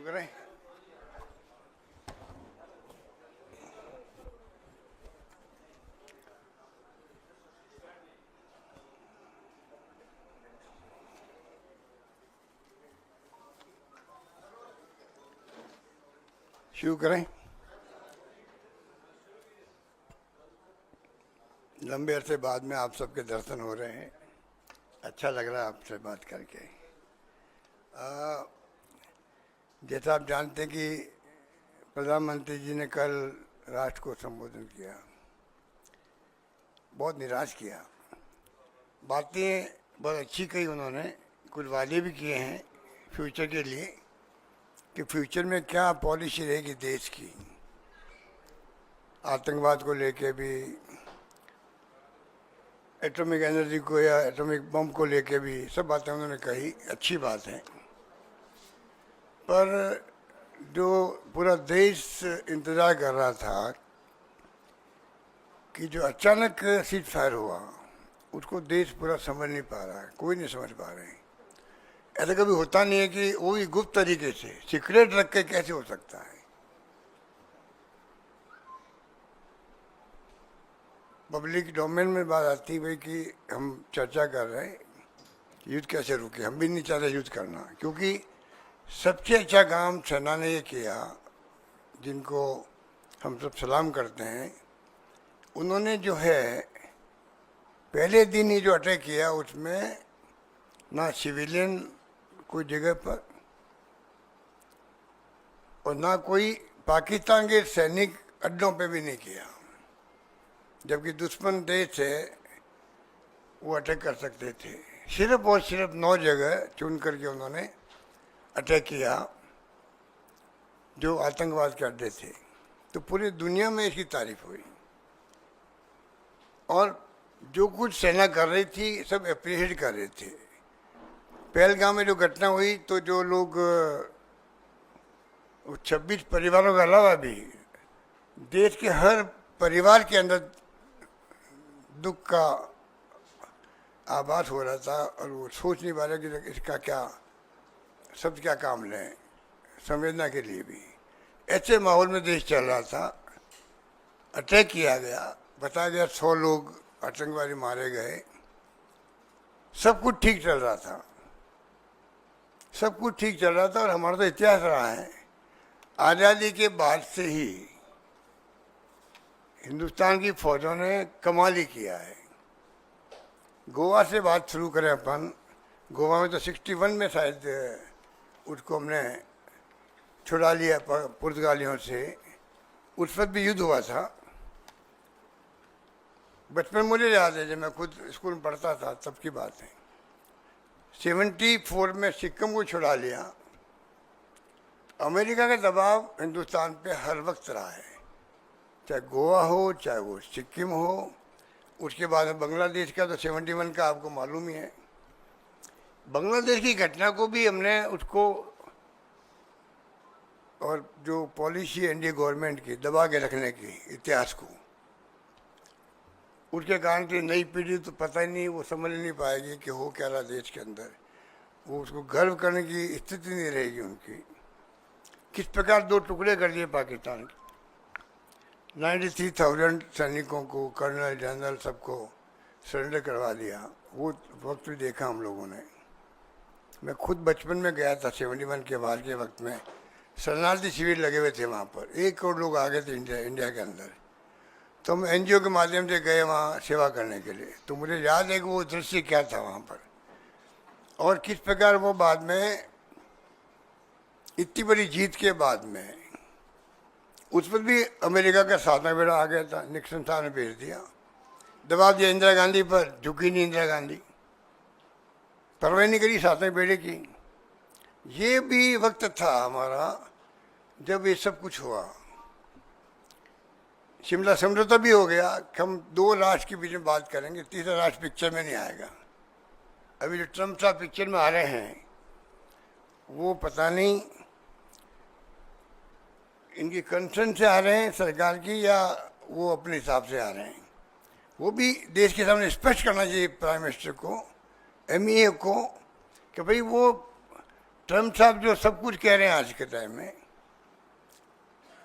करें। शुरू करें। लंबे अरसे बाद में आप सबके दर्शन हो रहे हैं, अच्छा लग रहा है आपसे बात करके। जैसा आप जानते हैं कि प्रधानमंत्री जी ने कल राष्ट्र को संबोधन किया, बहुत निराश किया। बातें बहुत अच्छी कही उन्होंने, कुछ वादे भी किए हैं फ्यूचर के लिए कि फ्यूचर में क्या पॉलिसी रहेगी देश की, आतंकवाद को लेके भी, एटॉमिक एनर्जी को या एटॉमिक बम को लेके भी, सब बातें उन्होंने कही, अच्छी बात है। पर जो पूरा देश इंतज़ार कर रहा था कि जो अचानक सीज फायर हुआ, उसको देश पूरा समझ नहीं पा रहा है, कोई नहीं समझ पा रहे हैं। ऐसा कभी होता नहीं है कि वो भी गुप्त तरीके से सीक्रेट रख के कैसे हो सकता है। पब्लिक डोमेन में बात आती भाई कि हम चर्चा कर रहे हैं युद्ध कैसे रुके, हम भी नहीं चाहते युद्ध करना, क्योंकि सबसे अच्छा काम सेना ने ये किया, जिनको हम सब सलाम करते हैं। उन्होंने जो है पहले दिन ही जो अटैक किया, उसमें ना सिविलियन कोई जगह पर और ना कोई पाकिस्तान के सैनिक अड्डों पे भी नहीं किया, जबकि दुश्मन देश है वो अटैक कर सकते थे। सिर्फ और सिर्फ 9 जगह चुन करके उन्होंने अटैक किया जो आतंकवाद के अड्डे थे। तो पूरी दुनिया में इसकी तारीफ हुई और जो कुछ सेना कर रही थी सब अप्रिशिएट कर रहे थे। पहलगाम में जो घटना हुई तो जो लोग 26 परिवारों के अलावा भी देश के हर परिवार के अंदर दुख का आभास हो रहा था और वो सोच नहीं पा रहे कि इसका क्या, सब क्या काम लें, संवेदना के लिए भी। ऐसे माहौल में देश चल रहा था, अटैक किया गया, बताया गया 100 लोग आतंकवादी मारे गए, सब कुछ ठीक चल रहा था, सब कुछ ठीक चल रहा था। और हमारा तो इतिहास रहा है, आज़ादी के बाद से ही हिंदुस्तान की फौजों ने कमाल ही किया है। गोवा से बात शुरू करें अपन, गोवा में तो 61 में शायद उसको हमने छुड़ा लिया पुर्तगालियों से, उस वक्त भी युद्ध हुआ था। बचपन मुझे याद है, जब मैं खुद स्कूल में पढ़ता था तब की बात है। 74 में सिक्किम को छुड़ा लिया। अमेरिका का दबाव हिंदुस्तान पे हर वक्त रहा है, चाहे गोवा हो चाहे वो सिक्किम हो। उसके बाद बांग्लादेश का तो 71 का आपको मालूम ही है। बांग्लादेश की घटना को भी हमने उसको, और जो पॉलिसी एनडीए गवर्नमेंट की दबा के रखने की इतिहास को, उसके कारण से नई पीढ़ी तो पता ही नहीं, वो समझ नहीं पाएगी कि हो क्या रहा देश के अंदर, वो उसको गर्व करने की स्थिति नहीं रहेगी उनकी। किस प्रकार 2 टुकड़े कर दिए पाकिस्तान के, 93,000 सैनिकों को, कर्नल जनरल सबको सरेंडर करवा दिया। वो वक्त भी देखा हम लोगों ने। मैं खुद बचपन में गया था 71 के बाद के वक्त में, शरणार्थी शिविर लगे हुए थे वहाँ पर, 1 करोड़ लोग आ गए थे इंडिया के अंदर। तो हम एनजीओ के माध्यम से गए वहाँ सेवा करने के लिए। तो मुझे याद है कि वो दृश्य क्या था वहाँ पर, और किस प्रकार वो बाद में इतनी बड़ी जीत के बाद में, उस पर भी अमेरिका का 7वां बेड़ा आ गया था, निक्सन साहब ने भेज दिया, दबाव दिया इंदिरा गांधी पर, झुकी नहीं इंदिरा गांधी, परवाह नहीं करी 7वें बेड़े की। ये भी वक्त था हमारा जब ये सब कुछ हुआ। शिमला समझौता भी हो गया कि हम 2 राष्ट्र के बीच में बात करेंगे, तीसरा राष्ट्र पिक्चर में नहीं आएगा। अभी जो ट्रम्प साहब पिक्चर में आ रहे हैं, वो पता नहीं इनकी कंसर्न से आ रहे हैं सरकार की, या वो अपने हिसाब से आ रहे हैं। वो भी देश के सामने स्पष्ट करना चाहिए प्राइम मिनिस्टर को, एमईए को, कि भाई वो ट्रम्प साहब जो सब कुछ कह रहे हैं आज के टाइम में,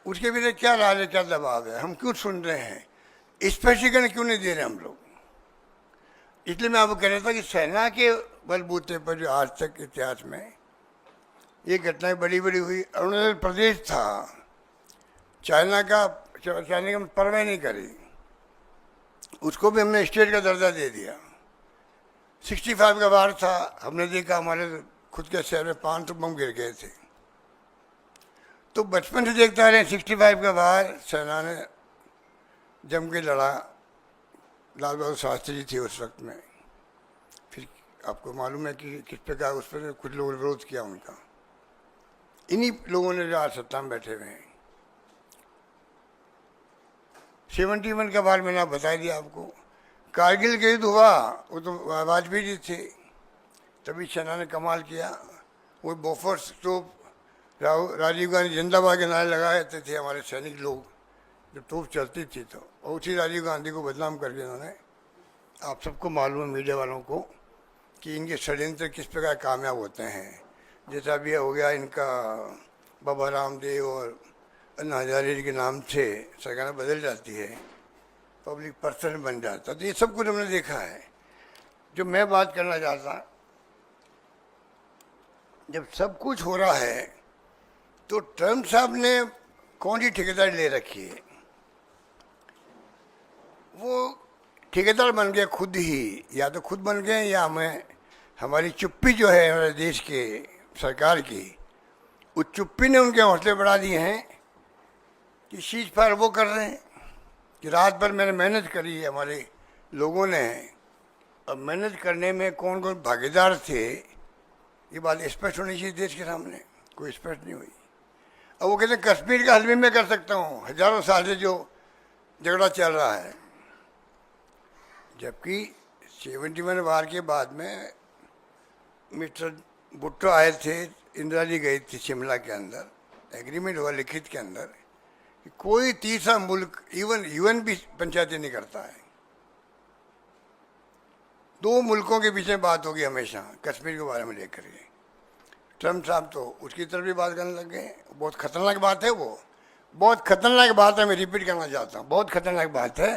उसके पीछे क्या राज है, क्या दबाव है, हम क्यों सुन रहे हैं, स्पष्टीकरण क्यों नहीं दे रहे हम लोग। इसलिए मैं आपको कह रहा था कि सेना के बलबूते पर जो आज तक इतिहास में ये घटनाएं बड़ी बड़ी हुई, अरुणाचल प्रदेश था, चाइना का परवाह नहीं करी, उसको भी हमने स्टेट का दर्जा दे दिया। 65 का वार था, हमने देखा हमारे खुद के शहर में 500 बम गिर गए थे। तो बचपन से देखता रहे 65 का वार सेना ने जम के लड़ा, लाल बहादुर शास्त्री जी थे उस वक्त में। फिर आपको मालूम है कि किस प्रकार उस पर कुछ लोगों ने विरोध किया उनका, इन्हीं लोगों ने जो आज सत्ता में बैठे हुए हैं। 71 का बार मैंने बता दिया आपको। कारगिल के युद्ध हुआ, वो तो वाजपेयी जी थे, तभी सेना ने कमाल किया। वो बोफोर्स तोप, राजीव गांधी जिंदाबाद के नारे लगाए थे हमारे सैनिक लोग, जब तोप चलती थी तो, और उसी राजीव गांधी को बदनाम करके उन्होंने, आप सबको मालूम है मीडिया वालों को, कि इनके षड्यंत्र किस प्रकार कामयाब होते हैं। जैसा भी हो गया इनका बाबा रामदेव और अन्ना हजारे जी के नाम से सरकार बदल जाती है, पब्लिक पर्सन बन जाता, तो ये सब कुछ हमने देखा है। जो मैं बात करना चाहता, जब सब कुछ हो रहा है तो ट्रम्प साहब ने कौन सी ठेकेदारी ले रखी है। वो ठेकेदार बन गए खुद ही, या तो खुद बन गए या हमें हमारी चुप्पी जो है हमारे देश के सरकार की, उस चुप्पी ने उनके हौसले बढ़ा दिए हैं कि सीज फायर वो कर रहे हैं कि रात भर मैंने मेहनत करी है हमारे लोगों ने। अब मेहनत करने में कौन कौन भागीदार थे, ये बात स्पष्ट होनी चाहिए देश के सामने, कोई स्पष्ट नहीं हुई। अब वो कहते हैं कश्मीर का हल भी मैं कर सकता हूँ, हजारों साल से जो झगड़ा चल रहा है। जबकि 71 वार के बाद में मिस्टर भुट्टो आए थे, इंदिरा जी गई थी शिमला के अंदर, एग्रीमेंट हुआ लिखित के अंदर कि कोई तीसरा मुल्क, इवन यूएन भी पंचायती नहीं करता है। 2 मुल्कों के पीछे बात होगी हमेशा कश्मीर के बारे में लेकर के। ट्रम्प साहब तो उसकी तरफ भी बात करने लग गए। बहुत खतरनाक बात है, वो बहुत खतरनाक बात है, मैं रिपीट करना चाहता हूँ, बहुत खतरनाक बात है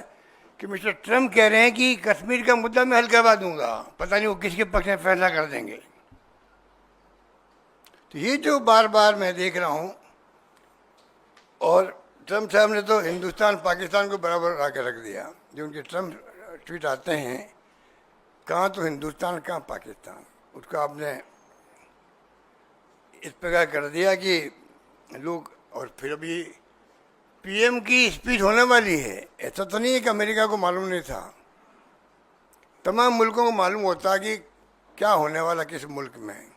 कि मिस्टर ट्रम्प कह रहे हैं कि कश्मीर का मुद्दा मैं हल करवा दूंगा, पता नहीं वो किसके पक्ष में फैसला कर देंगे। तो ये जो बार बार मैं देख रहा हूँ, और ट्रम्प साहब ने तो हिंदुस्तान पाकिस्तान को बराबर ला के रख दिया। जो उनके ट्रम्प ट्वीट आते हैं, कहाँ तो हिंदुस्तान कहाँ पाकिस्तान, उसका आपने इस प्रकार कर दिया कि लोग, और फिर अभी पीएम की स्पीच होने वाली है। ऐसा तो नहीं है कि अमेरिका को मालूम नहीं था, तमाम मुल्कों को मालूम होता कि क्या होने वाला किस मुल्क में,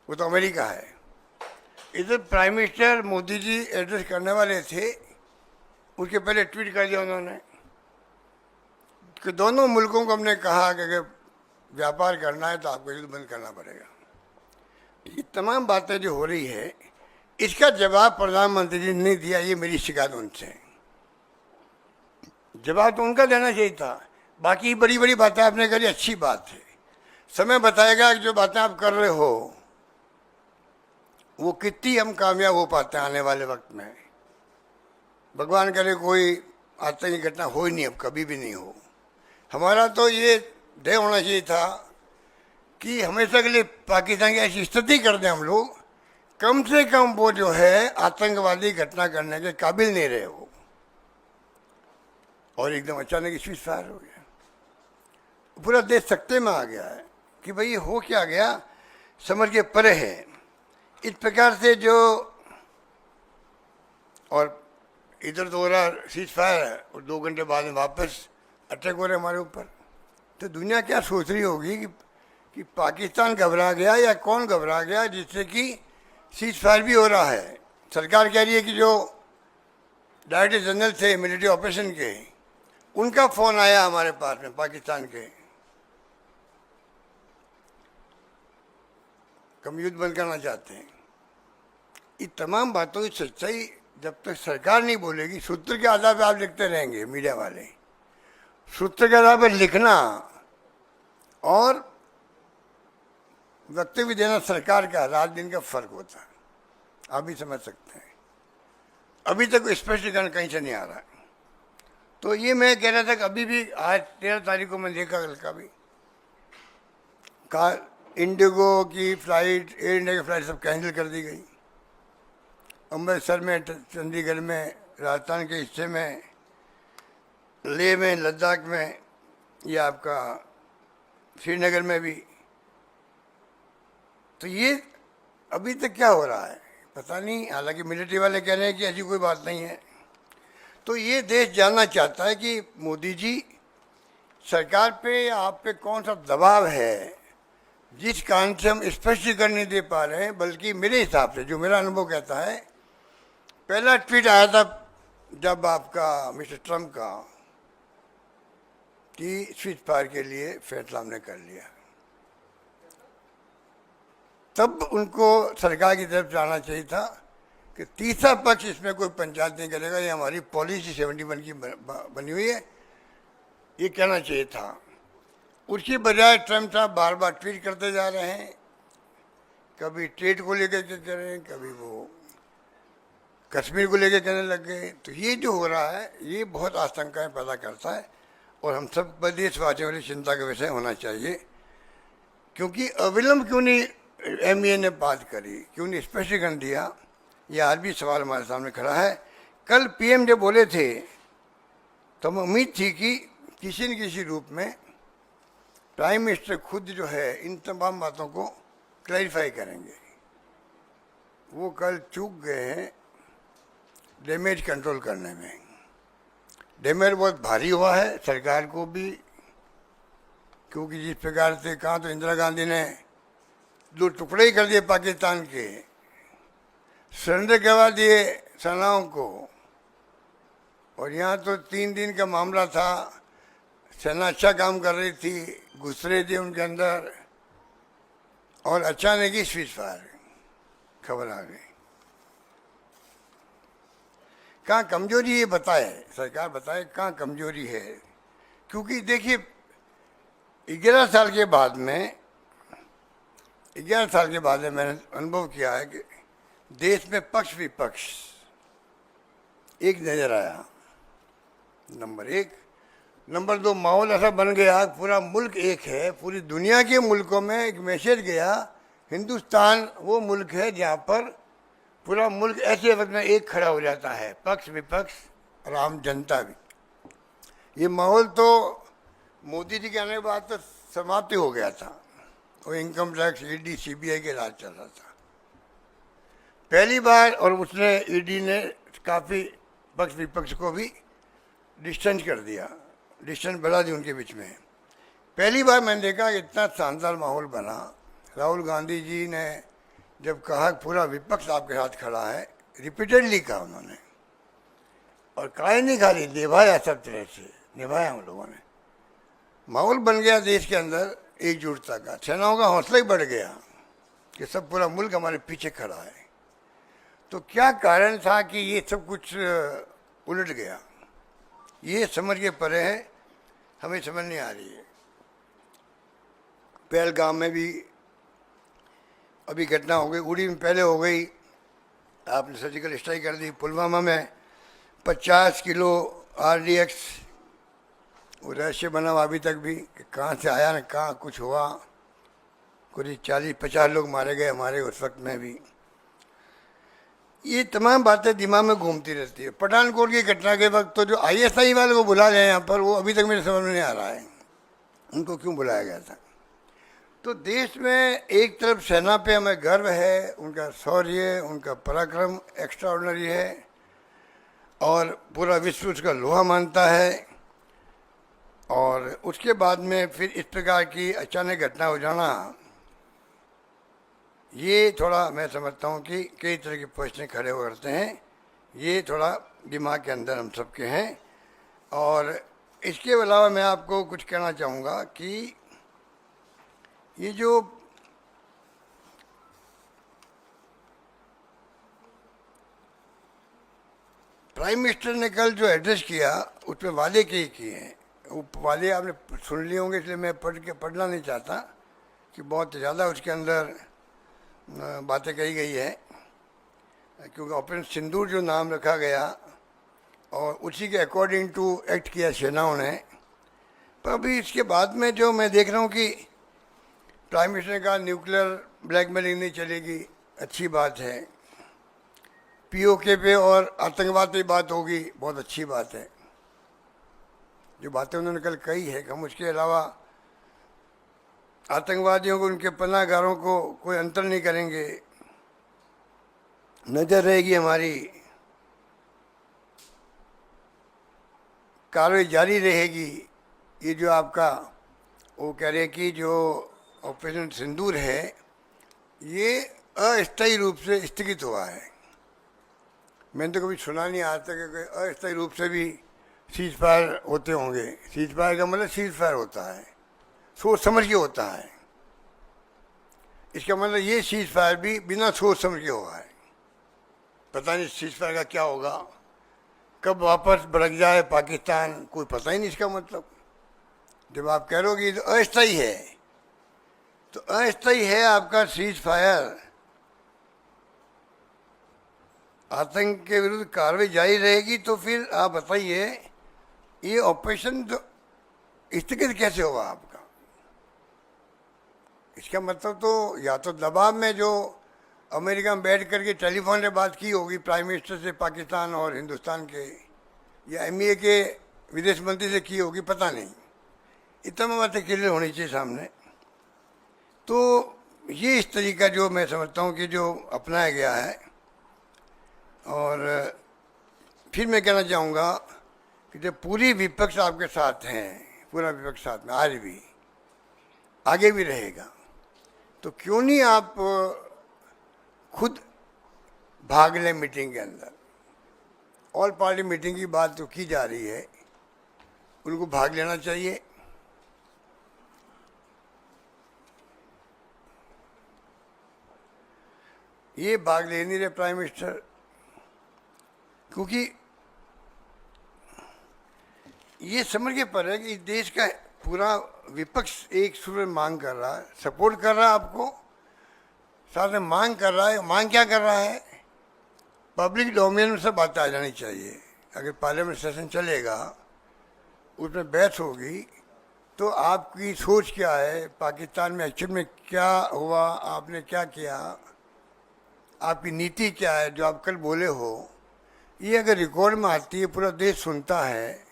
वो तो अमेरिका है। इधर prime minister Modi ji address करने वाले थे, उसके पहले ट्वीट कर दिया उन्होंने कि दोनों मुल्कों को हमने कहा कि अगर व्यापार करना है तो आपको युद्ध बंद करना पड़ेगा। ये तमाम बातें जो हो रही है, इसका जवाब प्रधानमंत्री जी ने नहीं दिया। ये मेरी शिकायत उनसे, जवाब तो उनका देना चाहिए था। बाकी बड़ी बड़ी बातें आपने करी, अच्छी बात है, समय बताएगा कि जो बातें आप कर रहे हो वो कितनी हम कामयाब हो पाते हैं आने वाले वक्त में। भगवान करे कोई आतंकी घटना हो ही नहीं, अब कभी भी नहीं हो। हमारा तो ये ध्येय होना चाहिए था कि हमेशा के लिए पाकिस्तान की ऐसी स्थिति कर दें हम लोग, कम से कम वो जो है आतंकवादी घटना करने के काबिल नहीं रहे हो। और एकदम अचानक स्विच फायर हो गया, पूरा देश सख्ते में आ गया है कि भाई ये हो क्या गया, समझ के परे है। इस प्रकार से जो, और इधर तो हो रहा सीज फायर है, और 2 घंटे बाद में वापस अटैक हो रहे हमारे ऊपर। तो दुनिया क्या सोच रही होगी कि पाकिस्तान घबरा गया या कौन घबरा गया, जिससे कि सीज फायर भी हो रहा है। सरकार कह रही है कि जो डायरेक्टर जनरल थे मिलिट्री ऑपरेशन के, उनका फ़ोन आया हमारे पास में पाकिस्तान के, हम युद्ध बंद करना चाहते हैं। ये तमाम बातों की सच्चाई जब तक सरकार नहीं बोलेगी, सूत्र के आधार पर आप लिखते रहेंगे मीडिया वाले, सूत्र के आधार पर लिखना और वक्तव्य देना सरकार का रात दिन का फर्क होता है, आप भी समझ सकते हैं। अभी तक स्पष्टीकरण कहीं से नहीं आ रहा। तो ये मैं कह रहा था कि अभी भी आज 13 तारीख को मैं देखा, कल का भी कहा इंडिगो की फ़्लाइट, एयर इंडिया की फ़्लाइट सब कैंसिल कर दी गई। अमृतसर में, चंडीगढ़ में, राजस्थान के हिस्से में, लेह में, लद्दाख में, या आपका श्रीनगर में भी। तो ये अभी तक क्या हो रहा है पता नहीं। हालांकि मिलिट्री वाले कह रहे हैं कि ऐसी कोई बात नहीं है। तो ये देश जानना चाहता है कि मोदी जी सरकार पे, आप पे कौन सा दबाव है जिस कारण से हम स्पष्टीकरण नहीं दे पा रहे हैं। बल्कि मेरे हिसाब से, जो मेरा अनुभव कहता है, पहला ट्वीट आया था जब आपका मिस्टर ट्रम्प का कि स्विच फायर के लिए फैसला हमने कर लिया, तब उनको सरकार की तरफ जाना चाहिए था कि तीसरा पक्ष इसमें कोई पंचायत नहीं करेगा, ये हमारी पॉलिसी 71 की बनी हुई है, ये कहना चाहिए था। उसके बजाय ट्रम्प साहब बार बार ट्वीट करते जा रहे हैं, कभी ट्रेड को लेकर के कह रहे हैं, कभी वो कश्मीर को लेकर कहने लग गए। तो ये जो हो रहा है ये बहुत आशंकाएं पैदा करता है और हम सब देशवासियों वाली चिंता का विषय होना चाहिए। क्योंकि अविलंब क्यों नहीं एमईए ने बात करी, क्यों नहीं स्पष्टीकरण दिया, यह आज भी सवाल हमारे सामने खड़ा है। कल पीएम जब बोले थे तो हमें उम्मीद थी कि किसी न किसी रूप में प्राइम मिनिस्टर खुद जो है इन तमाम बातों को क्लैरिफाई करेंगे। वो कल चूक गए हैं डैमेज कंट्रोल करने में। डैमेज बहुत भारी हुआ है सरकार को भी, क्योंकि जिस प्रकार से कहा तो इंदिरा गांधी ने 2 टुकड़े ही कर दिए पाकिस्तान के, सरेंडर करवा दिए सेनाओं को। और यहाँ तो 3 दिन का मामला था, सेना अच्छा काम कर रही थी, घुस रहे थे उनके अंदर, और अचानक ही स्विच फायर खबर आ गई। कहाँ कमजोरी ये बताए, सरकार बताए कहाँ कमजोरी है। क्योंकि देखिए 11 साल के बाद में, 11 साल के बाद में मैंने अनुभव किया है कि देश में पक्ष विपक्ष एक नजर आया, नंबर 1। नंबर 2, माहौल ऐसा बन गया, पूरा मुल्क एक है। पूरी दुनिया के मुल्कों में एक मैसेज गया, हिंदुस्तान वो मुल्क है जहाँ पर पूरा मुल्क ऐसे वक्त में एक खड़ा हो जाता है, पक्ष विपक्ष और आम जनता भी। ये माहौल तो मोदी जी के आने के बाद तो समाप्ति हो गया था। वो इनकम टैक्स, ईडी, सीबीआई के राज चल रहा था पहली बार, और उसने ईडी ने काफ़ी पक्ष विपक्ष को भी डिस्टेंस कर दिया, डिस्टेंस बढ़ा दी उनके बीच में। पहली बार मैंने देखा इतना शानदार माहौल बना। राहुल गांधी जी ने जब कहा पूरा विपक्ष आपके साथ खड़ा है, रिपीटेडली कहा उन्होंने, और कहा नहीं खाली, निभाया, सब तरह से निभाया हम लोगों ने। माहौल बन गया देश के अंदर एकजुटता का, सेनाओं का हौसला ही बढ़ गया कि सब पूरा मुल्क हमारे पीछे खड़ा है। तो क्या कारण था कि ये सब कुछ उलट गया, ये समझ के परे है, हमें समझ नहीं आ रही है। पहलगाम में भी अभी घटना हो गई, उड़ी में पहले हो गई, आपने सर्जिकल स्ट्राइक कर दी। पुलवामा में 50 किलो RDX, वो रहस्य बना हुआ अभी तक भी कि कहाँ से आया न कहाँ कुछ हुआ। करीब 40-50 लोग मारे गए हमारे उस वक्त में भी। ये तमाम बातें दिमाग में घूमती रहती है। पठानकोट की घटना के वक्त तो जो ISI वाले को बुला गए यहाँ पर, वो अभी तक मेरे समझ में नहीं आ रहा है उनको क्यों बुलाया गया था। तो देश में एक तरफ सेना पे हमें गर्व है, उनका शौर्य, उनका पराक्रम एक्स्ट्रा ऑर्डिनरी है, और पूरा विश्व उसका लोहा मानता है। और उसके बाद में फिर इस प्रकार की अचानक घटना हो जाना, ये थोड़ा मैं समझता हूँ कि कई तरह के प्रश्न खड़े हो करते हैं। ये थोड़ा दिमाग के अंदर हम सबके हैं। और इसके अलावा मैं आपको कुछ कहना चाहूँगा कि ये जो प्राइम मिनिस्टर ने कल जो एड्रेस किया, उसमें वादे किए हैं। वो वादे आपने सुन लिए होंगे, इसलिए मैं पढ़ना नहीं चाहता। कि बहुत ज़्यादा उसके अंदर बातें कही गई है, क्योंकि ऑपरेशन सिंदूर जो नाम रखा गया और उसी के अकॉर्डिंग टू एक्ट किया सेनाओं ने। पर अभी इसके बाद में जो मैं देख रहा हूँ कि प्राइम मिनिस्टर ने कहा न्यूक्लियर ब्लैकमेलिंग नहीं चलेगी, अच्छी बात है। पीओके पे और आतंकवाद पे बात होगी, बहुत अच्छी बात है। जो बातें उन्होंने कल कही है कि हम उसके अलावा आतंकवादियों को, उनके पनाहगारों को कोई अंतर नहीं करेंगे, नजर रहेगी हमारी, कार्रवाई जारी रहेगी। ये जो आपका वो कह रहे हैं कि जो ऑपरेशन सिंदूर है ये अस्थायी रूप से स्थगित हुआ है। मैंने तो कभी सुना नहीं आज तक कि अस्थायी रूप से भी सीज फायर होते होंगे। सीज फायर का मतलब सीज फायर होता है, सोच समझ के होता है। इसका मतलब ये सीज फायर भी बिना सोच समझ के हुआ है। पता नहीं सीज फायर का क्या होगा, कब वापस भड़क जाए पाकिस्तान, कोई पता ही नहीं इसका मतलब। जब आप कह रहे हो कि तो अस्थायी है, तो अस्थायी है आपका सीज फायर। आतंक के विरुद्ध कार्रवाई जारी रहेगी, तो फिर आप बताइए ये ऑपरेशन तो स्थगित कैसे होगा आपका? इसका मतलब तो या तो दबाव में जो अमेरिका में बैठ करके टेलीफोन पे बात की होगी प्राइम मिनिस्टर से पाकिस्तान और हिंदुस्तान के, या एमईए के विदेश मंत्री से की होगी, पता नहीं। इतना बातें क्लियर होनी चाहिए सामने। तो ये इस तरीका जो मैं समझता हूँ कि जो अपनाया गया है। और फिर मैं कहना चाहूँगा कि जब पूरी विपक्ष आपके साथ हैं, पूरा विपक्ष साथ में आज भी आगे भी रहेगा, तो क्यों नहीं आप खुद भाग लें मीटिंग के अंदर। ऑल पार्टी मीटिंग की बात तो की जा रही है, उनको भाग लेना चाहिए। ये भाग ले नहीं रहे प्राइम मिनिस्टर, क्योंकि ये समझ के पर है कि देश का पूरा विपक्ष एक सुर में मांग कर रहा है, सपोर्ट कर रहा है आपको, साथ में मांग कर रहा है। मांग क्या कर रहा है? पब्लिक डोमेन में सब बातें आ जानी चाहिए। अगर पार्लियामेंट सेशन चलेगा, उसमें बहस होगी, तो आपकी सोच क्या है, पाकिस्तान में एक्चुअल में क्या हुआ, आपने क्या किया, आपकी नीति क्या है, जो आप कल बोले हो, ये अगर रिकॉर्ड में आती है, पूरा देश सुनता है।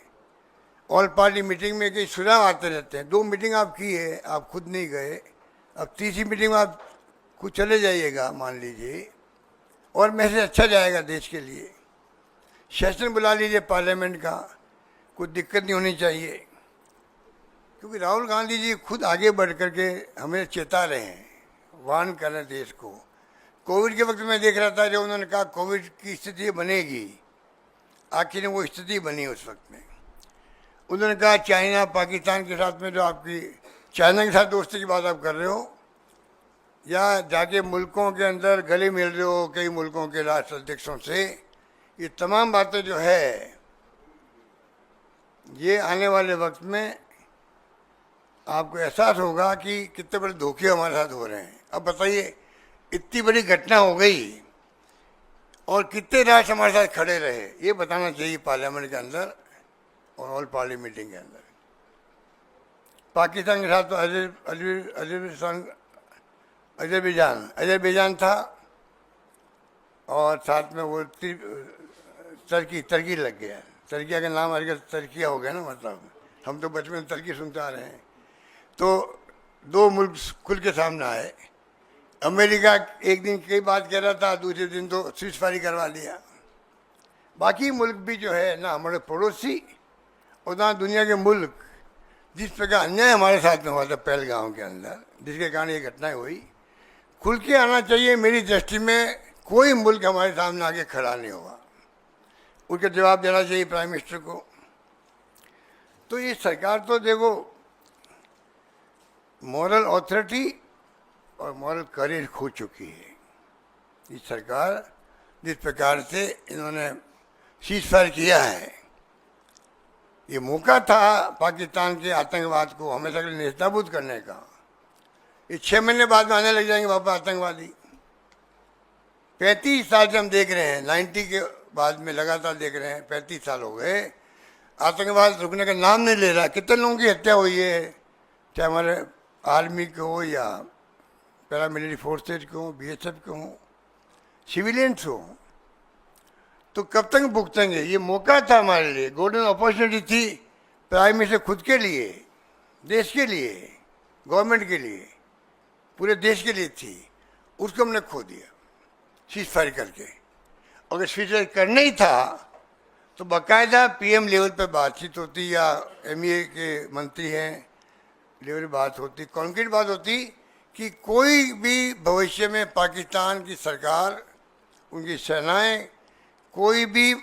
ऑल पार्टी मीटिंग में कई सुझाव आते रहते हैं। 2 मीटिंग आप की है, आप खुद नहीं गए, अब तीसरी मीटिंग में आप खुद चले जाइएगा मान लीजिए, और मैसेज अच्छा जाएगा देश के लिए। सेशन बुला लीजिए पार्लियामेंट का, कोई दिक्कत नहीं होनी चाहिए। क्योंकि राहुल गांधी जी खुद आगे बढ़ करके हमें चेता रहे हैं, वार्न कर रहे हैं देश को। कोविड के वक्त में देख रहा था, जब उन्होंने कहा कोविड की स्थिति बनेगी, आखिर वो स्थिति बनी उस वक्त में। उन्होंने कहा चाइना पाकिस्तान के साथ में, जो आपकी चाइना के साथ दोस्ती की बात आप कर रहे हो, या जाके मुल्कों के अंदर गले मिल रहे हो कई मुल्कों के राष्ट्राध्यक्षों से, ये तमाम बातें जो है, ये आने वाले वक्त में आपको एहसास होगा कि कितने बड़े धोखे हमारे साथ हो रहे हैं। अब बताइए, इतनी बड़ी घटना हो गई और कितने राष्ट्र हमारे साथ खड़े रहे, ये बताना चाहिए पार्लियामेंट के अंदर और ऑल पार्टी मीटिंग के अंदर। पाकिस्तान के साथ तो अजरबैजान था, और साथ में वो तर्की लग गया। तर्किया का नाम आजकल तर्किया हो गया ना, मतलब हम तो बचपन में तर्की सुनते आ रहे हैं। तो 2 मुल्क खुल के सामने आए। अमेरिका एक दिन कई बात कह रहा था, दूसरे दिन तो सीज़फायर करवा लिया। बाकी मुल्क भी जो है ना, हमारे पड़ोसी और ना दुनिया के मुल्क, जिस प्रकार अन्याय हमारे साथ में हुआ था पहलगाम के अंदर, जिसके कारण ये घटनाएं हुई, खुल के आना चाहिए। मेरी दृष्टि में कोई मुल्क हमारे सामने आगे खड़ा नहीं हुआ, उसका जवाब देना चाहिए प्राइम मिनिस्टर को। तो ये सरकार तो देखो, मॉरल अथॉरिटी और मॉरल करेज खो चुकी है। ये सरकार जिस प्रकार से इन्होंने सीज़फायर किया है, ये मौका था पाकिस्तान के आतंकवाद को हमेशा के लिए नेस्तनाबूद करने का। ये 6 महीने बाद में आने लग जाएंगे वापस आतंकवादी। 35 साल से हम देख रहे हैं, 90 के बाद में लगातार देख रहे हैं, 35 साल हो गए, आतंकवाद रुकने का नाम नहीं ले रहा। कितने लोगों की हत्या हुई है, चाहे हमारे आर्मी के हो या पैरामिलिट्री फोर्सेज के हो, BSF के हो, सिविलियंस हो, तो कब तक भुगतेंगे? ये मौका था हमारे लिए, गोल्डन अपॉर्चुनिटी थी प्राइम मिनिस्टर खुद के लिए, देश के लिए, गवर्नमेंट के लिए, पूरे देश के लिए थी, उसको हमने खो दिया सीज फायर करके। अगर सीज फायर करना ही था तो बाकायदा PM लेवल पे बातचीत होती या MEA के मंत्री हैं लेवल बात होती, कॉन्क्रीट बात होती कि कोई भी भविष्य में पाकिस्तान की सरकार, उनकी सेनाएं कोई भी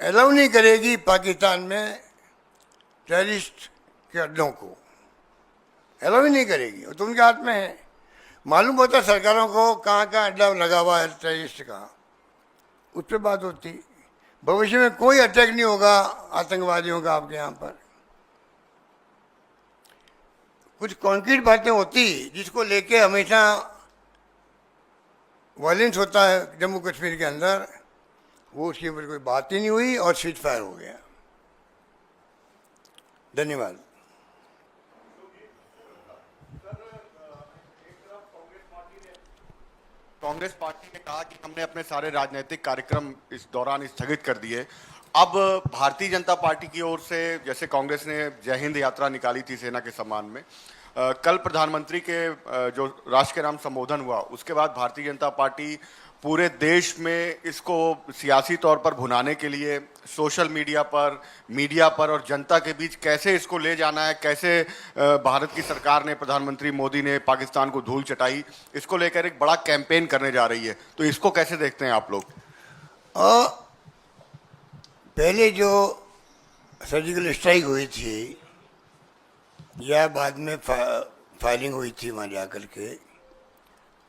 अलाउ नहीं करेगी पाकिस्तान में टेररिस्ट के अड्डों को, अलाउ ही नहीं करेगी। और तो उनके हाथ में है, मालूम होता है सरकारों को कहाँ कहाँ अड्डा लगा हुआ है टेररिस्ट का, उस पर बात होती। भविष्य में कोई अटैक नहीं होगा आतंकवादियों का आपके यहाँ पर। कुछ कॉन्क्रीट बातें होती जिसको लेके हमेशा वायलेंस होता है जम्मू कश्मीर के अंदर, वो उसके ऊपर कोई बात ही नहीं हुई और सीज फायर हो गया। धन्यवाद। कांग्रेस पार्टी ने कहा कि हमने अपने सारे राजनीतिक कार्यक्रम इस दौरान स्थगित कर दिए। अब भारतीय जनता पार्टी की ओर से, जैसे कांग्रेस ने जय हिंद यात्रा निकाली थी सेना के सम्मान में, कल प्रधानमंत्री के जो राष्ट्र के नाम संबोधन हुआ, उसके बाद भारतीय जनता पार्टी पूरे देश में इसको सियासी तौर पर भुनाने के लिए सोशल मीडिया पर और जनता के बीच कैसे इसको ले जाना है, कैसे भारत की सरकार ने, प्रधानमंत्री मोदी ने पाकिस्तान को धूल चटाई, इसको लेकर एक बड़ा कैंपेन करने जा रही है। तो इसको कैसे देखते हैं आप लोग? पहले जो सर्जिकल स्ट्राइक हुई थी या बाद में फायरिंग हुई थी वहाँ जाकर के,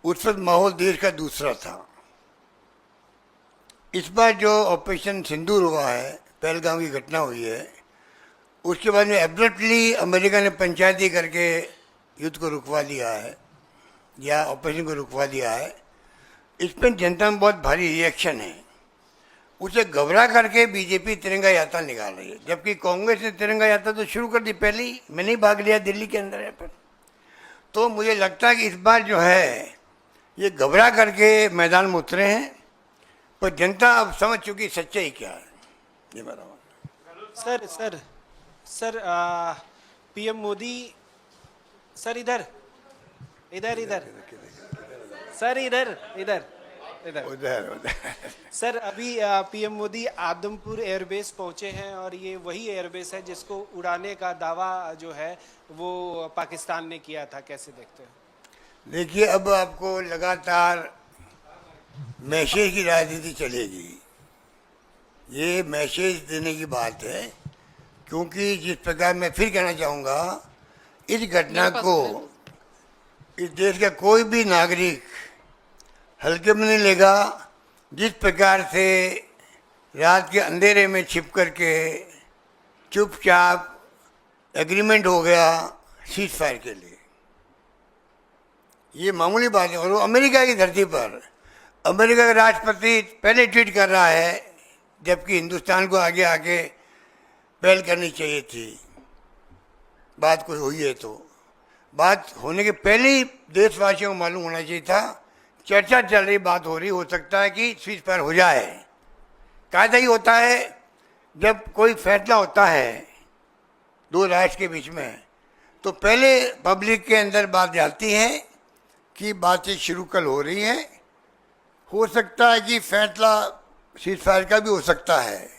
उस वक्त माहौल देश का दूसरा था। इस बार जो ऑपरेशन सिंदूर हुआ है, पहलगाम की घटना हुई है, उसके बाद में एब्रप्टली अमेरिका ने पंचायती करके युद्ध को रुकवा दिया है या ऑपरेशन को रुकवा दिया है। इस पर जनता में बहुत भारी रिएक्शन है। उसे घबरा करके बीजेपी तिरंगा यात्रा निकाल रही है, जबकि कांग्रेस ने तिरंगा यात्रा तो शुरू कर दी पहले ही, मैंने ही भाग लिया दिल्ली के अंदर है पर। तो मुझे लगता है कि इस बार जो है ये घबरा करके मैदान में उतरे हैं, पर जनता अब समझ चुकी सच्चाई क्या है। ये बताओ सर PM मोदी सर इधर सर इधर सर अभी PM मोदी आदमपुर एयरबेस पहुंचे हैं और ये वही एयरबेस है जिसको उड़ाने का दावा जो है वो पाकिस्तान ने किया था। कैसे देखते हैं? देखिए, अब आपको लगातार मैसेज की राजनीति चलेगी। ये मैसेज देने की बात है, क्योंकि जिस प्रकार मैं फिर कहना चाहूँगा, इस घटना को इस देश का कोई भी नागरिक हल्के में नहीं लेगा। जिस प्रकार से रात के अंधेरे में छिप करके चुपचाप एग्रीमेंट हो गया सीज फायर के लिए, ये मामूली बात है। और वो अमेरिका की धरती पर अमेरिका का राष्ट्रपति पहले ट्वीट कर रहा है, जबकि हिंदुस्तान को आगे आके पहल करनी चाहिए थी। बात कोई हुई है तो बात होने के पहले ही देशवासियों को मालूम होना चाहिए था। चर्चा चल रही, बात हो रही, हो सकता है कि सीज फायर हो जाए। कायदा ही होता है, जब कोई फैसला होता है दो राष्ट्र के बीच में, तो पहले पब्लिक के अंदर बात जाती है कि बातचीत शुरू कल हो रही है, हो सकता है कि फैसला सीज फायर का भी हो सकता है।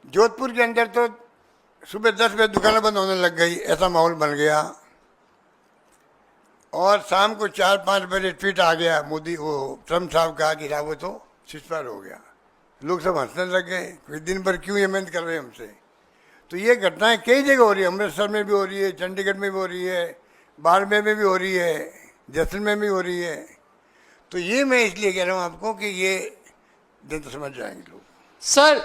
जोधपुर के अंदर तो सुबह 10 बजे दुकानें बंद होने लग गई, ऐसा माहौल बन गया। और शाम को 4-5 बजे ट्वीट आ गया मोदी, वो ट्रम्प साहब कहा कि वो तो सीज फायर हो गया। लोग सब हंसने लग गए, कोई दिन भर क्यों ये मेहनत कर रहे हैं हमसे। तो ये घटनाएं कई जगह हो रही है, अमृतसर में भी हो रही है, चंडीगढ़ में भी हो रही है, बाड़मेर में भी हो रही है, जैसलमेर में भी हो रही है। तो ये मैं इसलिए कह रहा हूँ आपको कि ये दिन तो समझ जाएंगे लोग। सर,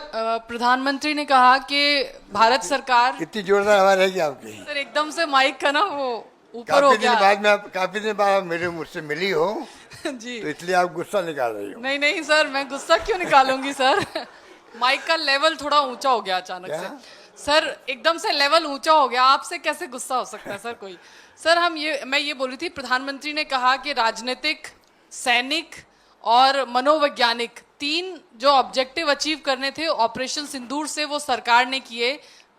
प्रधानमंत्री ने कहा कि भारत सरकार, इतनी जोरदार आवाज है कि आपकी? सर एकदम से माइक का ना वो ऊपर हो गया। काफी दिन बाद आप मेरे मुझसे मिली हो जी तो इसलिए आप गुस्सा निकाल रही हो। नहीं नहीं सर, मैं गुस्सा क्यों निकालूंगी सर। माइक का लेवल थोड़ा ऊंचा हो गया अचानक क्या? से सर, एकदम से लेवल ऊंचा हो गया, आपसे कैसे गुस्सा हो सकता है सर कोई। सर मैं ये बोल रही थी, प्रधानमंत्री ने कहा कि राजनीतिक, सैनिक और मनोवैज्ञानिक 3 जो ऑब्जेक्टिव अचीव करने थे ऑपरेशन सिंदूर से, वो सरकार ने किए।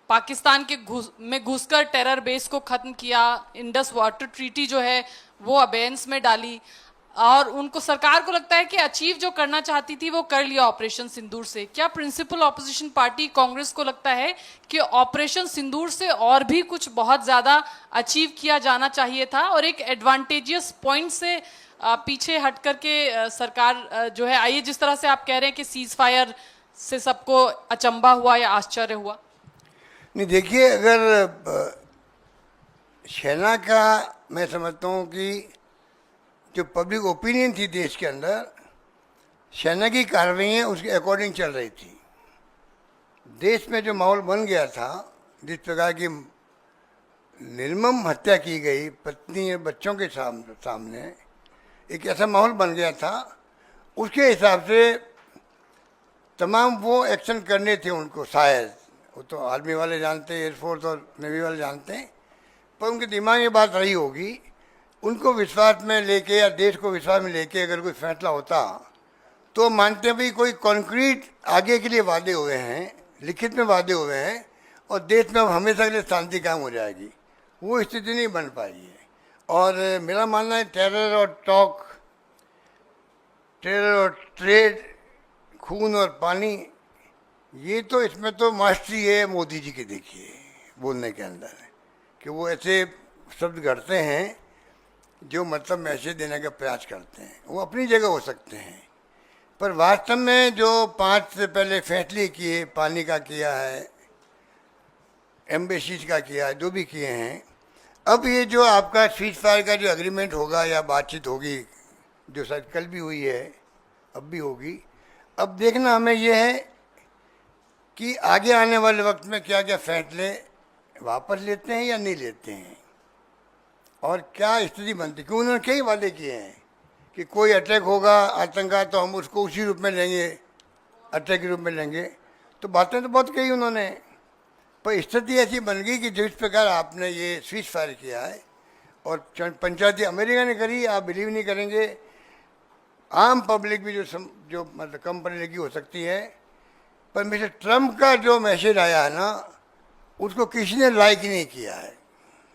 पाकिस्तान के में घुसकर टेरर बेस को खत्म किया, इंडस वाटर ट्रीटी जो है वो अबेयंस में डाली, और उनको, सरकार को लगता है कि अचीव जो करना चाहती थी वो कर लिया ऑपरेशन सिंदूर से। क्या प्रिंसिपल ऑपोजिशन पार्टी कांग्रेस को लगता है कि ऑपरेशन सिंदूर से और भी कुछ बहुत ज्यादा अचीव किया जाना चाहिए था, और एक एडवांटेजियस पॉइंट से पीछे हट करके सरकार जो है, आइए जिस तरह से आप कह रहे हैं कि सीज फायर से सबको अचंभा हुआ या आश्चर्य हुआ? नहीं, देखिए, अगर सेना का, मैं समझता हूँ कि जो पब्लिक ओपिनियन थी देश के अंदर, सेना की कार्रवाइयाँ उसके अकॉर्डिंग चल रही थी। देश में जो माहौल बन गया था, जिस प्रकार की निर्मम हत्या की गई पत्नी और बच्चों के सामने, एक ऐसा माहौल बन गया था, उसके हिसाब से तमाम वो एक्शन करने थे उनको। शायद वो तो आर्मी वाले जानते हैं, एयरफोर्स और नेवी वाले जानते हैं, पर उनके दिमाग में बात रही होगी, उनको विश्वास में लेके या देश को विश्वास में लेके अगर कोई फैसला होता तो मानते हैं भाई कोई कॉन्क्रीट आगे के लिए वादे हुए हैं, लिखित में वादे हुए हैं, और देश में अब हमेशा के लिए शांति कायम हो जाएगी। वो स्थिति नहीं बन पाई है। और मेरा मानना है टेरर और टॉक, टेरर और ट्रेड, खून और पानी, ये तो इसमें तो मास्टरी है मोदी जी की। देखिए बोलने के अंदर कि वो ऐसे शब्द गढ़ते हैं जो मतलब मैसेज देने का प्रयास करते हैं। वो अपनी जगह हो सकते हैं, पर वास्तव में जो 5 से पहले फैसले किए, पानी का किया है, एम्बेसीज का किया है, जो भी किए हैं, अब ये जो आपका सीज फायर का जो एग्रीमेंट होगा या बातचीत होगी, जो शायद कल भी हुई है, अब भी होगी, अब देखना हमें ये है कि आगे आने वाले वक्त में क्या क्या फैसले वापस लेते हैं या नहीं लेते हैं, और क्या स्थिति बनती। क्योंकि उन्होंने कई वादे किए हैं कि कोई अटैक होगा, आतंकवाद, तो हम उसको उसी रूप में लेंगे, अटैक के रूप में लेंगे। तो बातें तो बहुत कही उन्होंने, पर स्थिति ऐसी बन गई कि जिस प्रकार आपने ये सीज फायर किया है, और पंचायती अमेरिका ने करी, आप बिलीव नहीं करेंगे, आम पब्लिक भी जो मतलब कम पढ़ी लिखी हो सकती है, पर मिस्टर ट्रम्प का जो मैसेज आया है ना, उसको किसी ने लाइक ही नहीं किया है,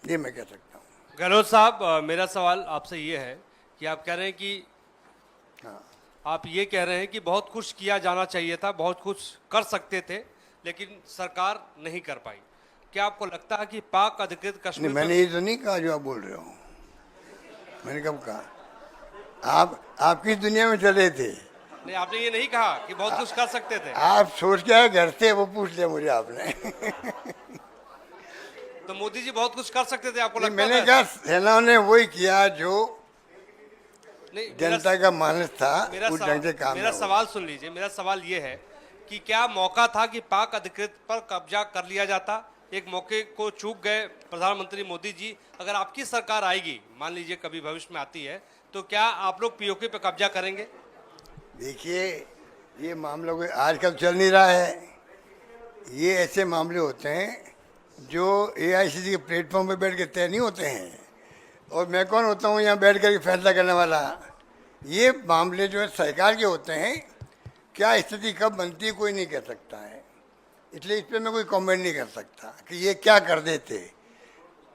ये मैं कह सकता हूँ। गहलोत साहब, मेरा सवाल आपसे ये है कि आप कह रहे हैं कि आप ये कह रहे हैं कि बहुत कुछ किया जाना चाहिए था, बहुत कुछ कर सकते थे, लेकिन सरकार नहीं कर पाई। क्या आपको लगता है कि पाक अधिकृत कश्मीर? मैंने ये तो नहीं कहा जो आप बोल रहे हो। मैंने कब कहा? आप किस दुनिया में चले थे? नहीं, आपने ये नहीं कहा कि बहुत कुछ कर सकते थे। आप सोच के आए घर से, वो पूछ लिया मुझे आपने। तो मोदी जी बहुत कुछ कर सकते थे, आपको लगता है? मैंने कहा सेना ने वही किया जो नहीं, जनता का मानस था, उस ढंग से काम। मेरा सवाल सुन लीजिए। मेरा सवाल ये है कि क्या मौका था कि पाक अधिकृत पर कब्जा कर लिया जाता? एक मौके को चूक गए प्रधानमंत्री मोदी जी। अगर आपकी सरकार आएगी, मान लीजिए कभी भविष्य में आती है, तो क्या आप लोग पीओके पे कब्जा करेंगे? देखिए, ये मामला कोई आजकल चल नहीं रहा है। ये ऐसे मामले होते हैं जो एआईसीसी के प्लेटफॉर्म पे बैठ के तय नहीं होते हैं, और मैं कौन होता हूँ यहाँ बैठ कर फैसला करने वाला। ये मामले जो है सरकार के होते हैं। क्या स्थिति कब बनती है कोई नहीं कह सकता है, इसलिए इस पर मैं कोई कमेंट नहीं कर सकता कि ये क्या कर देते।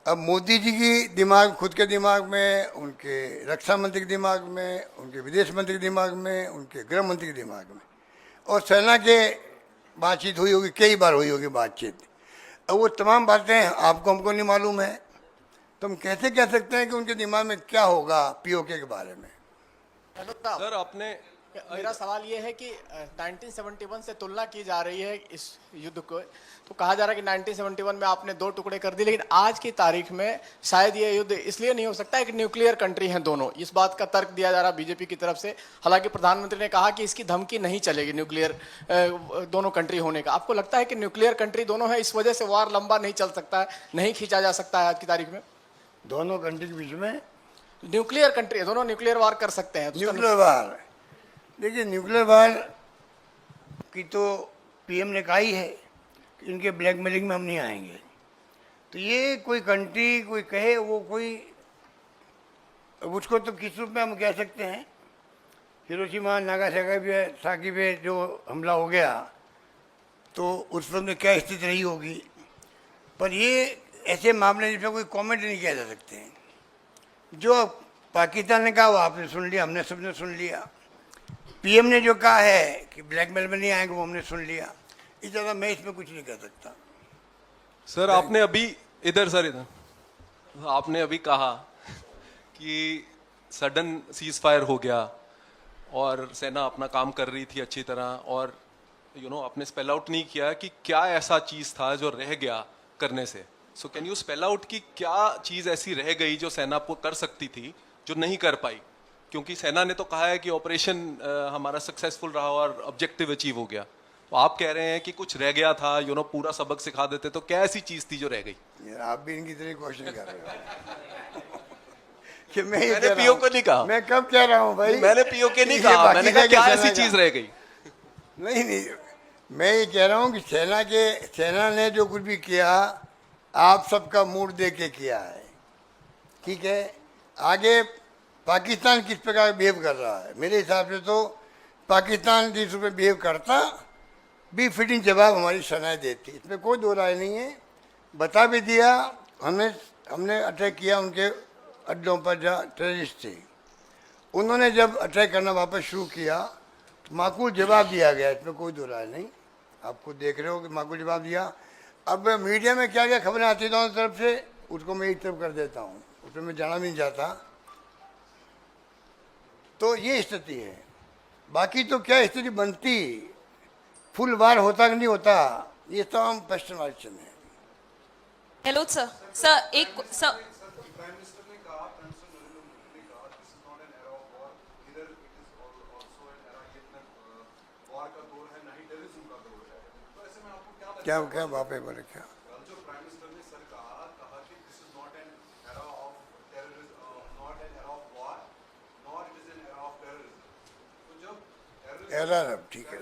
अब मोदी जी की दिमाग, खुद के दिमाग में, उनके रक्षा मंत्री के दिमाग में, उनके विदेश मंत्री के दिमाग में, उनके गृह मंत्री के दिमाग में, और सेना के बातचीत हुई होगी, कई बार हुई होगी बातचीत। अब वो तमाम बातें आपको हमको नहीं मालूम है, तो हम कैसे कह सकते हैं कि उनके दिमाग में क्या होगा पीओके के बारे में। सर, आपने, मेरा सवाल ये है कि 1971 से तुलना की जा रही है इस युद्ध को, तो कहा जा रहा है कि 1971 में आपने 2 टुकड़े कर दिए, लेकिन आज की तारीख में शायद ये युद्ध इसलिए नहीं हो सकता है कि न्यूक्लियर कंट्री हैं दोनों। इस बात का तर्क दिया जा रहा है बीजेपी की तरफ से। हालांकि प्रधानमंत्री ने कहा कि इसकी धमकी नहीं चलेगी न्यूक्लियर दोनों कंट्री होने का। आपको लगता है कि न्यूक्लियर कंट्री दोनों है, इस वजह से वार लंबा नहीं चल सकता है, नहीं खींचा जा सकता है आज की तारीख में? दोनों कंट्री के बीच में न्यूक्लियर कंट्री, दोनों न्यूक्लियर वार कर सकते हैं तो उसका न्यूक्लियर वार। देखिए न्यूक्लियर वार की तो पीएम ने कहा ही है कि इनके ब्लैकमेलिंग में हम नहीं आएंगे। तो ये कोई कंट्री कोई कहे वो कोई, अब उसको तो किस रूप में हम कह सकते हैं। हिरोशिमा नागासाकी पे जो हमला हो गया तो उस वक्त में क्या स्थिति रही होगी, पर ये ऐसे मामले जिसमें कोई कमेंट नहीं किया जा सकते हैं। जो पाकिस्तान ने कहा वो आपने सुन लिया, हमने सबने सुन लिया। पीएम ने जो कहा है कि ब्लैकमेल में नहीं आएंगे वो हमने सुन लिया। इस तरह मैं इसमें कुछ नहीं कर सकता। सर आपने अभी इधर आपने अभी कहा कि सडन सीज फायर हो गया और सेना अपना काम कर रही थी अच्छी तरह, और आपने स्पेल आउट नहीं किया कि क्या ऐसा चीज था जो रह गया करने से। So can you spell out कि क्या चीज ऐसी रह गई जो सेना को कर सकती थी जो नहीं कर पाई? क्योंकि सेना ने तो कहा है कि ऑपरेशन हमारा सक्सेसफुल रहा और ऑब्जेक्टिव अचीव हो गया, तो आप कह रहे हैं कि कुछ रह गया था, पूरा सबक सिखा देते, तो क्या ऐसी चीज थी जो रह गई? यार आप भी इनकी तरह क्वेश्चन कर रहे हो कि मैंने पीओ को नहीं कहा। मैं कब कह रहा हूँ भाई? मैंने पीओ के नहीं कहा, मैंने कहा क्या ऐसी चीज रह गई? नहीं, मैं ये कह रहा हूँ कि सेना ने जो कुछ भी किया आप सबका मूड दे के किया है, ठीक है। आगे पाकिस्तान किस प्रकार बिहेव कर रहा है, मेरे हिसाब से तो पाकिस्तान जिस रूप में बिहेव करता भी फिटिंग जवाब हमारी सेनाएं देती, इसमें कोई दो राय नहीं है। बता भी दिया, हमने अटैक किया उनके अड्डों पर जहाँ टेररिस्ट थे। उन्होंने जब अटैक करना वापस शुरू किया तो माकूल जवाब दिया गया, इसमें कोई दो राय नहीं। आप खुद देख रहे हो कि माकूल जवाब दिया। अब मीडिया में क्या क्या खबरें आती हैं दोनों तरफ से, उसको मैं एक तरफ कर देता हूँ, उसमें मैं जाना भी नहीं चाहता। तो ये स्थिति है। बाकी तो क्या स्थिति बनती, फुल वार होता कि नहीं होता, ये तमाम प्रश्न वाचन है। हेलो सर, सर क्या क्या वापे बोले क्या? एरर, अब ठीक है।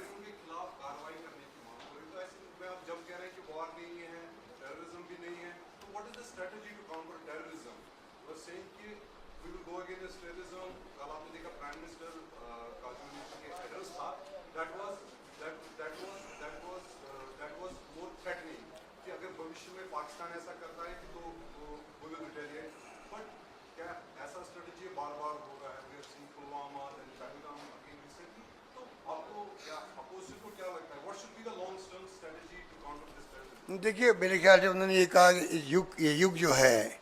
देखिए मेरे ख्याल से उन्होंने ये कहा कि ये युग जो है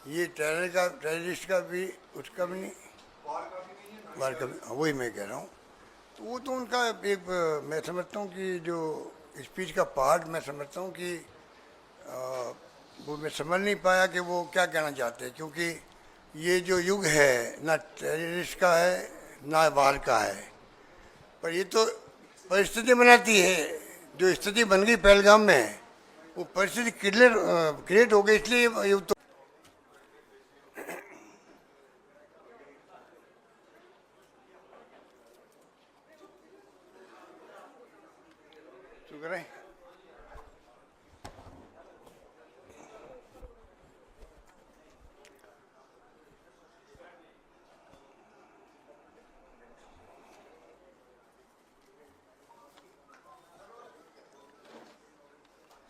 ये टेररिस्ट का भी, उसका भी नहीं, वार का भी, वही मैं कह रहा हूँ। तो वो तो उनका एक, मैं समझता हूँ कि जो स्पीच का पार्ट मैं समझता हूँ कि वो मैं समझ नहीं पाया कि वो क्या कहना चाहते हैं, क्योंकि ये जो युग है ना टेररिस्ट का है ना वार का है, पर ये तो परिस्थिति बनाती है। जो स्थिति बन गई पहलगाम में, वो परिस्थिति क्रिएट हो गई, इसलिए ये तो शुक्र है।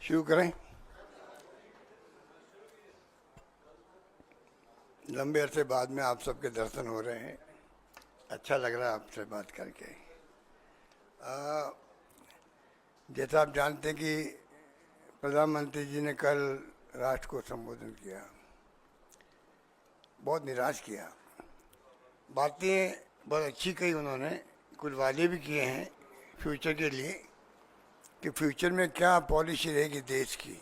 शुरू करें। लंबे अरसे बाद में आप सबके दर्शन हो रहे हैं, अच्छा लग रहा है आपसे बात करके। जैसा आप जानते हैं कि प्रधानमंत्री जी ने कल राष्ट्र को संबोधन किया, बहुत निराश किया। बातें बहुत अच्छी कही उन्होंने, कुछ वादे भी किए हैं फ्यूचर के लिए कि फ्यूचर में क्या पॉलिसी रहेगी देश की,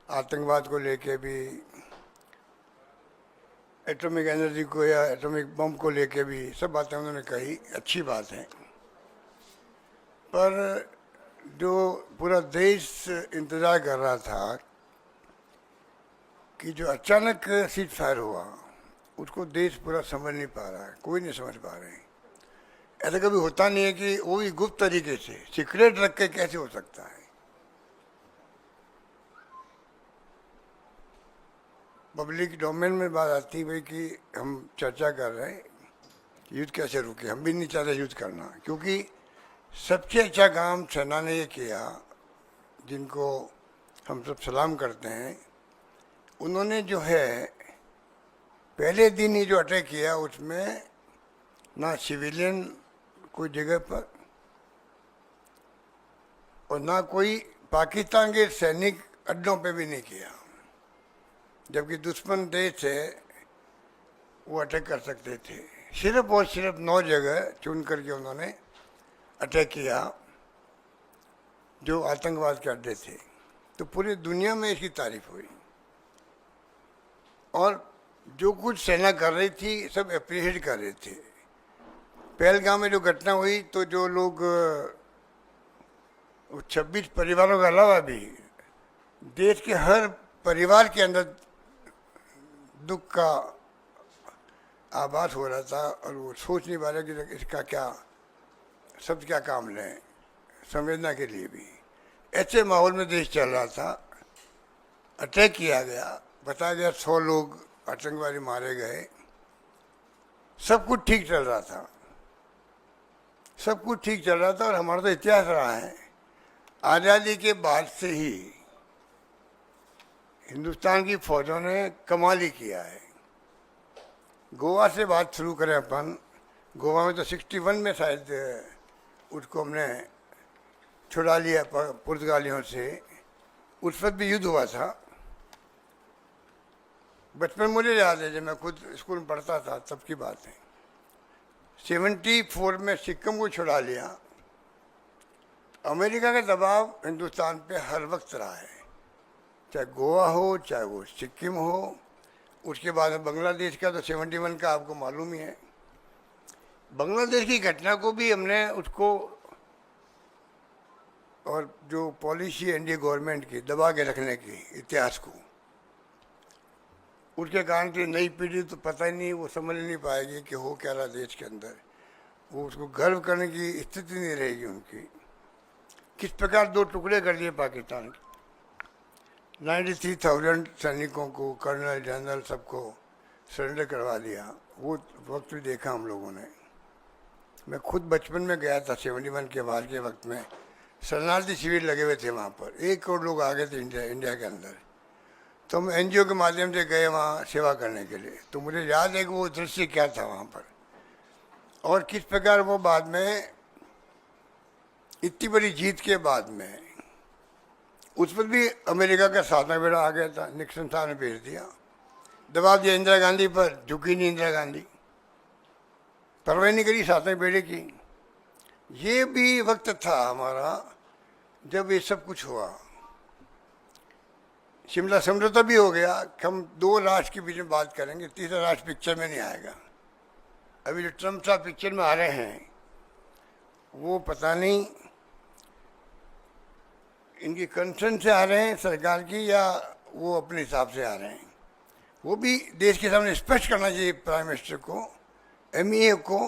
आतंकवाद को लेके भी, एटॉमिक एनर्जी को या एटॉमिक बम को लेके भी, सब बातें उन्होंने कही, अच्छी बात है। पर जो पूरा देश इंतज़ार कर रहा था कि जो अचानक सीज फायर हुआ उसको देश पूरा समझ नहीं पा रहा है, कोई नहीं समझ पा रहे हैं। ऐसा कभी होता नहीं है कि वो भी गुप्त तरीके से सीक्रेट रख के कैसे हो सकता है। पब्लिक डोमेन में बात आती है भाई कि हम चर्चा कर रहे हैं कि युद्ध कैसे रुके। हम भी नहीं चाहते युद्ध करना, क्योंकि सबसे अच्छा काम सेना ने ये किया, जिनको हम सब सलाम करते हैं। उन्होंने जो है पहले दिन ही जो अटैक किया उसमें ना सिविलियन कोई जगह पर और ना कोई पाकिस्तान के सैनिक अड्डों पे भी नहीं किया, जबकि दुश्मन देश है वो अटैक कर सकते थे। सिर्फ और सिर्फ 9 जगह चुन करके उन्होंने अटैक किया जो आतंकवाद के अड्डे थे। तो पूरी दुनिया में इसकी तारीफ हुई और जो कुछ सेना कर रही थी सब अप्रिशिएट कर रहे थे। पहलगाम में जो घटना हुई तो जो लोग 26 परिवारों के अलावा भी देश के हर परिवार के अंदर दुख का आभास हो रहा था और वो सोच नहीं पा रहे कि इसका क्या शब्द क्या काम लें संवेदना के लिए भी। ऐसे माहौल में देश चल रहा था, अटैक किया गया, बताया गया 100 लोग आतंकवादी मारे गए, सब कुछ ठीक चल रहा था, सब कुछ ठीक चल रहा था। और हमारा तो इतिहास रहा है, आज़ादी के बाद से ही हिंदुस्तान की फौजों ने कमाल ही किया है। गोवा से बात शुरू करें अपन, गोवा में तो 61 में शायद उसको हमने छुड़ा लिया पुर्तगालियों से, उस वक्त भी युद्ध हुआ था। बचपन मुझे याद है, जब मैं खुद स्कूल में पढ़ता था तब की बात है। 74 में सिक्किम को छुड़ा लिया। अमेरिका का दबाव हिंदुस्तान पे हर वक्त रहा है, चाहे गोवा हो चाहे वो सिक्किम हो। उसके बाद में बांग्लादेश का तो 71 का आपको मालूम ही है। बांग्लादेश की घटना को भी हमने उसको और जो पॉलिसी एनडीए गवर्नमेंट की दबा के रखने की इतिहास को, उसके कारण से नई पीढ़ी तो पता ही नहीं, वो समझ नहीं पाएगी कि हो क्या रहा देश के अंदर। वो उसको गर्व करने की स्थिति नहीं रहेगी उनकी। किस प्रकार 2 टुकड़े कर दिए पाकिस्तान के। 93,000 सैनिकों को, कर्नल जनरल सबको सरेंडर करवा दिया। वो वक्त भी देखा हम लोगों ने। मैं खुद बचपन में गया था 71 के बाद के वक्त में, शरणार्थी शिविर लगे हुए थे वहाँ पर। 1 करोड़ लोग आ गए थे इंडिया के अंदर। तो हम एनजीओ के माध्यम से गए वहाँ सेवा करने के लिए। तो मुझे याद है कि वो दृश्य क्या था वहाँ पर और किस प्रकार वो बाद में इतनी बड़ी जीत के बाद में उस पर भी अमेरिका का सातवां बेड़ा आ गया था। निक्सन साहब ने भेज दिया, दबाव दिया इंदिरा गांधी पर, झुकी नहीं इंदिरा गांधी, परवाह नहीं करी सातवें बेड़े की। ये भी वक्त था हमारा जब ये सब कुछ हुआ। शिमला समझौता भी हो गया। हम 2 राष्ट्र के बीच में बात करेंगे, तीसरा राष्ट्र पिक्चर में नहीं आएगा। अभी जो ट्रम्प साहब पिक्चर में आ रहे हैं वो पता नहीं इनकी कंसर्न से आ रहे हैं सरकार की या वो अपने हिसाब से आ रहे हैं। वो भी देश के सामने स्पष्ट करना चाहिए प्राइम मिनिस्टर को, एमईए को,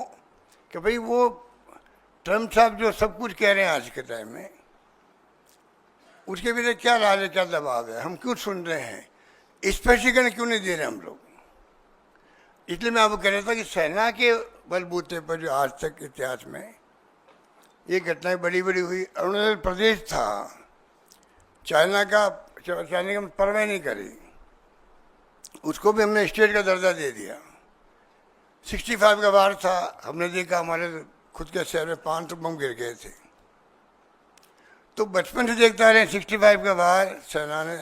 कि भाई वो ट्रम्प साहब जो सब कुछ कह रहे हैं आज के टाइम में, उसके पीछे क्या राज है, क्या दबाव है, हम क्यों सुन रहे हैं, स्पष्टीकरण क्यों नहीं दे रहे हम लोग। इसलिए मैं आपको कह रहा था कि सेना के बलबूते पर जो आज तक इतिहास में ये घटनाएं बड़ी बड़ी हुई। अरुणाचल प्रदेश था, चाइना की परवाह नहीं करी, उसको भी हमने स्टेट का दर्जा दे दिया। 65 का वार था, हमने देखा हमारे खुद के शहर में 500 बम गिर गए थे। तो बचपन से देखता रहे 65 का वार सेना ने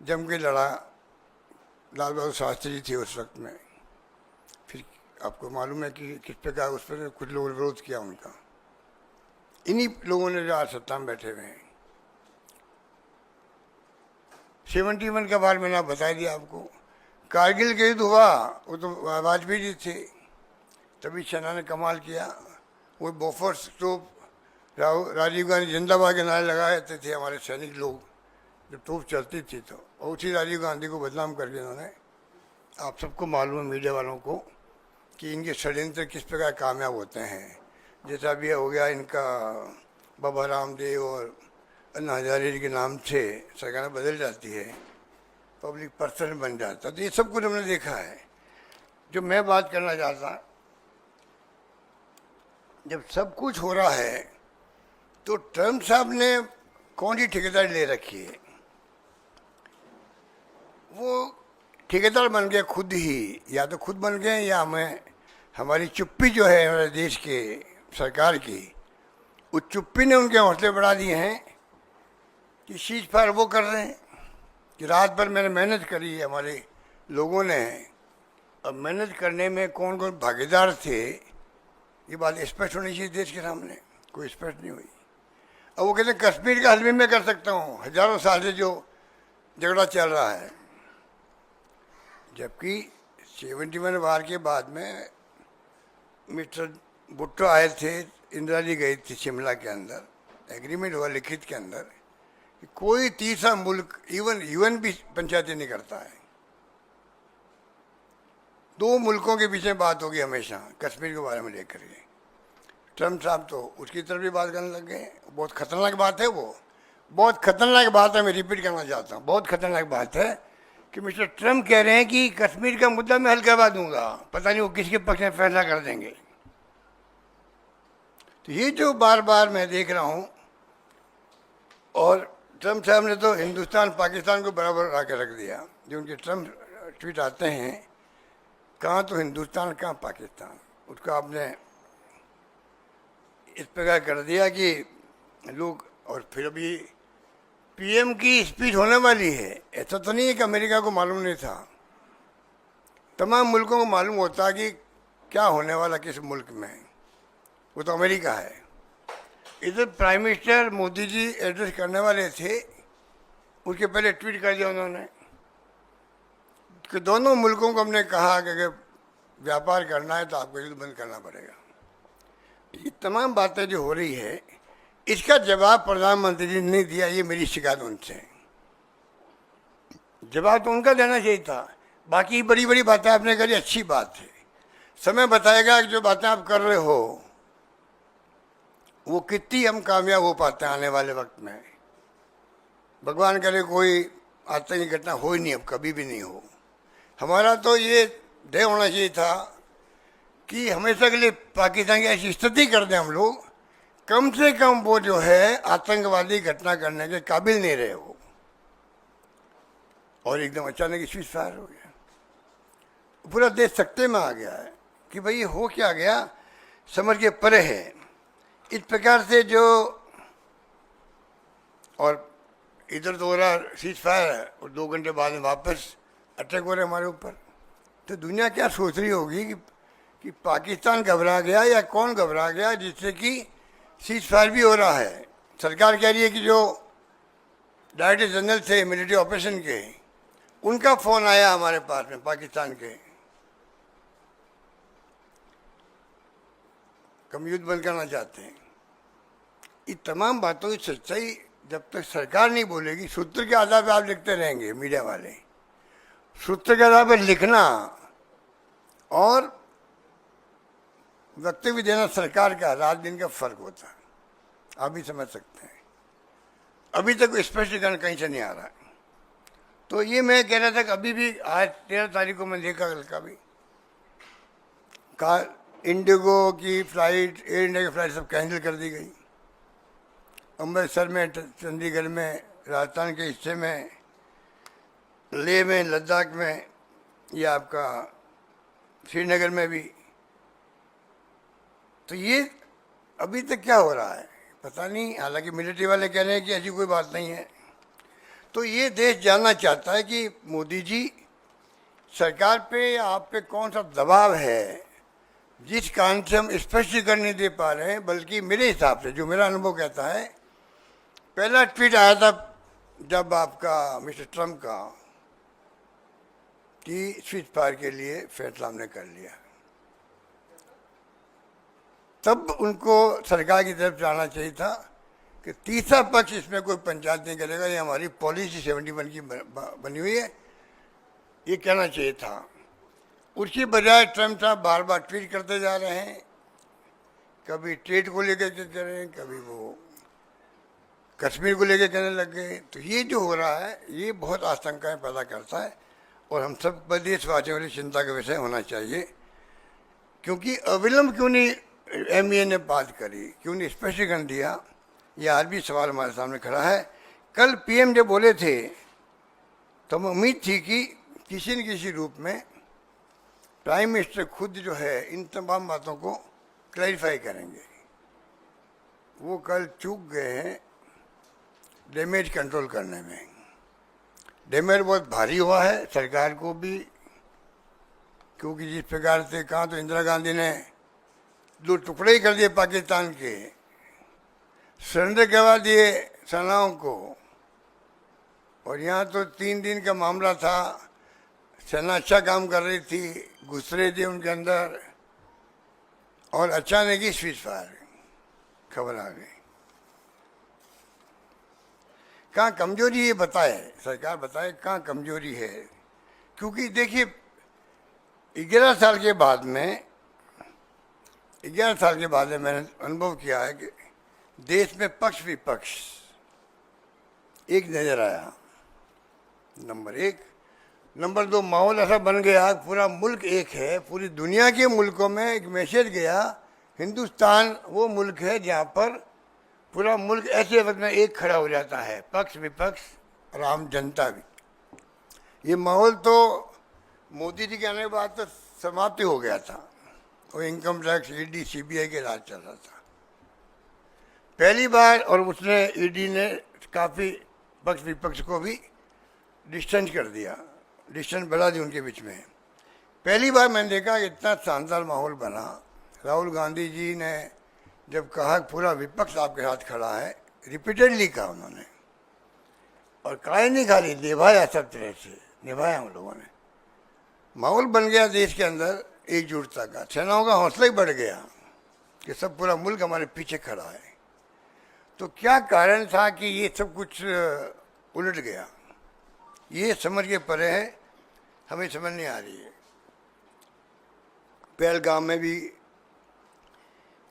जम के लड़ा। लाल बहादुर शास्त्री थे उस वक्त में। फिर आपको मालूम है कि किस प्रकार उस पर कुछ लोगों ने विरोध किया उनका। इन्हीं लोगों ने जो आज सत्ता में बैठे हुए हैं। 71 का बार मैंने बता दिया आपको। कारगिल के युद्ध हुआ, वो तो वाजपेयी जी थे, तभी सेना ने कमाल किया। वो बोफोर्स तोप, राजीव गांधी जिंदाबाद के नारे लगाए थे हमारे सैनिक लोग। जब तोप चलती थी तो, और उसी राजीव गांधी को बदनाम करके इन्होंने, आप सबको मालूम है मीडिया वालों को कि इनके षड्यंत्र किस प्रकार कामयाब होते हैं। जैसा भी हो गया इनका बाबा रामदेव और अन्ना हजारे के नाम से सरकार बदल जाती है, पब्लिक पर्सन बन जाता है, तो ये सब कुछ हमने देखा है। जो मैं बात करना चाहता, जब सब कुछ हो रहा है तो ट्रम्प साहब ने कौन सी ठेकेदारी ले रखी है? वो ठेकेदार बन गए खुद ही, या तो खुद बन गए या हमें हमारी चुप्पी जो है हमारे देश के सरकार की, उस चुप्पी ने उनके हौसले बढ़ा दिए हैं कि सीज फायर वो कर रहे हैं कि रात भर मैंने मेहनत करी है हमारे लोगों ने। अब मेहनत करने में कौन कौन भागीदार थे ये बात स्पष्ट होनी चाहिए देश के सामने, कोई स्पष्ट नहीं हुई। अब वो कहते हैं कश्मीर का हल भी मैं कर सकता हूँ, हजारों साल से जो झगड़ा चल रहा है। जबकि 71 वार के बाद में मिस्टर भुट्टो आए थे, इंदिरा जी गई थी शिमला के अंदर, एग्रीमेंट हुआ लिखित के अंदर कि कोई तीसरा मुल्क, इवन यूएन भी पंचायती नहीं करता है। 2 मुल्कों के बीच में बात होगी हमेशा कश्मीर के बारे में लेकर के। ट्रम्प साहब तो उसकी तरफ भी बात करने लग गए। बहुत खतरनाक बात है, वो बहुत खतरनाक बात है। मैं रिपीट करना चाहता हूँ, बहुत खतरनाक बात है कि मिस्टर ट्रम्प कह रहे हैं कि कश्मीर का मुद्दा मैं हल करवा दूंगा, पता नहीं वो किसके पक्ष में फैसला कर देंगे। तो ये जो बार बार मैं देख रहा हूँ, और ट्रम्प साहब ने तो हिंदुस्तान पाकिस्तान को बराबर ला के रख दिया। जो उनके ट्रम्प ट्वीट आते हैं, कहाँ तो हिंदुस्तान कहाँ पाकिस्तान, उसका आपने इस प्रकार कर दिया कि लोग। और फिर अभी पीएम की स्पीच होने वाली है, ऐसा तो नहीं है कि अमेरिका को मालूम नहीं था, तमाम मुल्कों को मालूम होता कि क्या होने वाला किस मुल्क में, वो तो अमेरिका है। इधर prime minister Modi ji address करने वाले थे, उसके पहले ट्वीट कर दिया उन्होंने कि दोनों मुल्कों को हमने कहा कि अगर व्यापार करना है तो आपको युद्ध बंद करना पड़ेगा। ये तमाम बातें जो हो रही है, इसका जवाब प्रधानमंत्री जी ने नहीं दिया। ये मेरी शिकायत उनसे है। जवाब तो उनका देना चाहिए था। बाकी बड़ी बड़ी बातें आपने करी, अच्छी बात है, समय बताएगा कि जो बातें आप कर रहे हो वो कितनी हम कामयाब हो पाते हैं आने वाले वक्त में। भगवान करे कोई आतंकी घटना हो ही नहीं, अब कभी भी नहीं हो। हमारा तो ये ध्येय होना चाहिए था कि हमेशा के लिए पाकिस्तान की ऐसी स्थिति कर दें हम लोग, कम से कम वो जो है आतंकवादी घटना करने के काबिल नहीं रहे हो। और एकदम अचानक सीज फायर हो गया, पूरा देश सख्ते में आ गया है कि भाई हो क्या गया, समझ के परे है। इस प्रकार से जो, और इधर तो हो रहा सीज फायर है और 2 घंटे बाद में वापस अटैक हो रहे हमारे ऊपर। तो दुनिया क्या सोच रही होगी कि पाकिस्तान घबरा गया या कौन घबरा गया जिससे कि सीज फायर भी हो रहा है। सरकार कह रही है कि जो डायरेक्टर जनरल थे मिलिट्री ऑपरेशन के, उनका फोन आया हमारे पास में पाकिस्तान के, हम युद्ध बंद करना चाहते हैं। ये तमाम बातों की सच्चाई जब तक सरकार नहीं बोलेगी, सूत्र के आधार पर आप लिखते रहेंगे मीडिया वाले, सूत्र के आधार पर लिखना और वक्तव्य देना सरकार का रात दिन का फर्क होता है। आप भी समझ सकते हैं। अभी तक स्पष्टीकरण कहीं से नहीं आ रहा है। तो ये मैं कह रहा था कि अभी भी आज 13 तारीख को मैं देखा, कल का भी कहा इंडिगो की फ्लाइट, एयर इंडिया की फ्लाइट सब कैंसिल कर दी गई। अमृतसर में, चंडीगढ़ में, राजस्थान के हिस्से में, लेह में, लद्दाख में, या आपका श्रीनगर में भी। तो ये अभी तक क्या हो रहा है पता नहीं। हालांकि मिलिट्री वाले कह रहे हैं कि ऐसी कोई बात नहीं है। तो ये देश जानना चाहता है कि मोदी जी सरकार पे या आप पे कौन सा दबाव है जिस कारण से हम स्पष्टीकरण नहीं दे पा रहे हैं। बल्कि मेरे हिसाब से, जो मेरा अनुभव कहता है, पहला ट्वीट आया था जब आपका मिस्टर ट्रम्प का कि सीज फायर के लिए फैसला हमने कर लिया, तब उनको सरकार की तरफ से आना चाहिए था कि तीसरा पक्ष इसमें कोई पंचायत नहीं करेगा, ये हमारी पॉलिसी 71 की बनी हुई है, ये कहना चाहिए था। उसकी बजाय ट्रम्प साहब बार बार ट्वीट करते जा रहे हैं, कभी ट्रेड को लेकर के कह रहे हैं, कभी वो कश्मीर को लेकर कहने लग गए। तो ये जो हो रहा है ये बहुत आशंकाएं पैदा करता है और हम सब प्रदेशवासियों के लिए चिंता का विषय होना चाहिए। क्योंकि अविलंब क्यों नहीं MEA ने बात करी, क्यों नहीं स्पष्टीकरण दिया, ये आज भी सवाल हमारे सामने खड़ा है। कल PM जब बोले थे तो हमें उम्मीद थी कि किसी न किसी रूप में प्राइम मिनिस्टर खुद जो है इन तमाम बातों को क्लैरिफाई करेंगे। वो कल चूक गए हैं डैमेज कंट्रोल करने में। डैमेज बहुत भारी हुआ है सरकार को भी, क्योंकि जिस प्रकार से कहा तो इंदिरा गांधी ने 2 टुकड़े ही कर दिए पाकिस्तान के, सरेंडर करवा दिए सेनाओं को, और यहाँ तो 3 दिन का मामला था, सेना अच्छा काम कर रही थी, घुस रहे थे उनके अंदर, और अचानक ही सीज फायर खबर आ गई। कहाँ कमजोरी ये बताए, सरकार बताए कहाँ कमजोरी है। क्योंकि देखिए 11 साल के बाद में मैंने अनुभव किया है कि देश में पक्ष विपक्ष एक नजर आया, नंबर 1। नंबर 2, माहौल ऐसा बन गया, पूरा मुल्क एक है, पूरी दुनिया के मुल्कों में एक मैसेज गया, हिंदुस्तान वो मुल्क है जहाँ पर पूरा मुल्क ऐसे वक्त में एक खड़ा हो जाता है, पक्ष विपक्ष और आम जनता भी। ये माहौल तो मोदी जी के आने के बाद तो समाप्ति हो गया था, वो इनकम टैक्स ED CBI के राज चल रहा था पहली बार, और उसने ED ने काफ़ी पक्ष विपक्ष को भी डिस्टेंस कर दिया, डिस्टेंस बढ़ा दी उनके बीच में। पहली बार मैंने देखा कि इतना शानदार माहौल बना। राहुल गांधी जी ने जब कहा पूरा विपक्ष आपके साथ खड़ा है, रिपीटेडली कहा उन्होंने, और काहे नहीं खाली निभाया, सब तरह से निभाया हम लोगों ने। माहौल बन गया देश के अंदर एकजुटता का, सेनाओं का हौसला ही बढ़ गया कि सब पूरा मुल्क हमारे पीछे खड़ा है। तो क्या कारण था कि ये सब कुछ उलट गया, ये समझ के परे है, हमें समझ नहीं आ रही है। पहलगाम में भी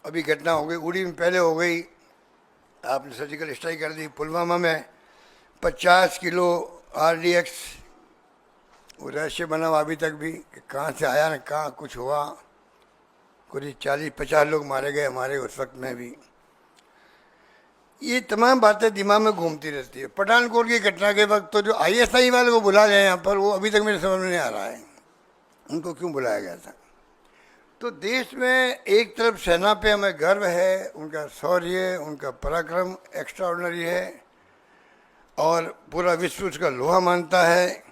अभी घटना हो गई, उड़ी में पहले हो गई, आपने सर्जिकल स्ट्राइक कर दी। पुलवामा में 50 किलो RDX वो रहस्य बना हुआ अभी तक भी, कि कहाँ से आया न कहाँ कुछ हुआ। करीब 40-50 लोग मारे गए हमारे उस वक्त में भी। ये तमाम बातें दिमाग में घूमती रहती है। पठानकोट की घटना के वक्त तो जो ISI वाले को बुला रहे हैं यहाँ पर, वो अभी तक मेरे समझ में नहीं आ रहा है उनको क्यों बुलाया गया था। तो देश में एक तरफ सेना पे हमें गर्व है, उनका शौर्य, उनका पराक्रम एक्स्ट्रा ऑर्डिनरी है, और पूरा विश्व उसका लोहा मानता है,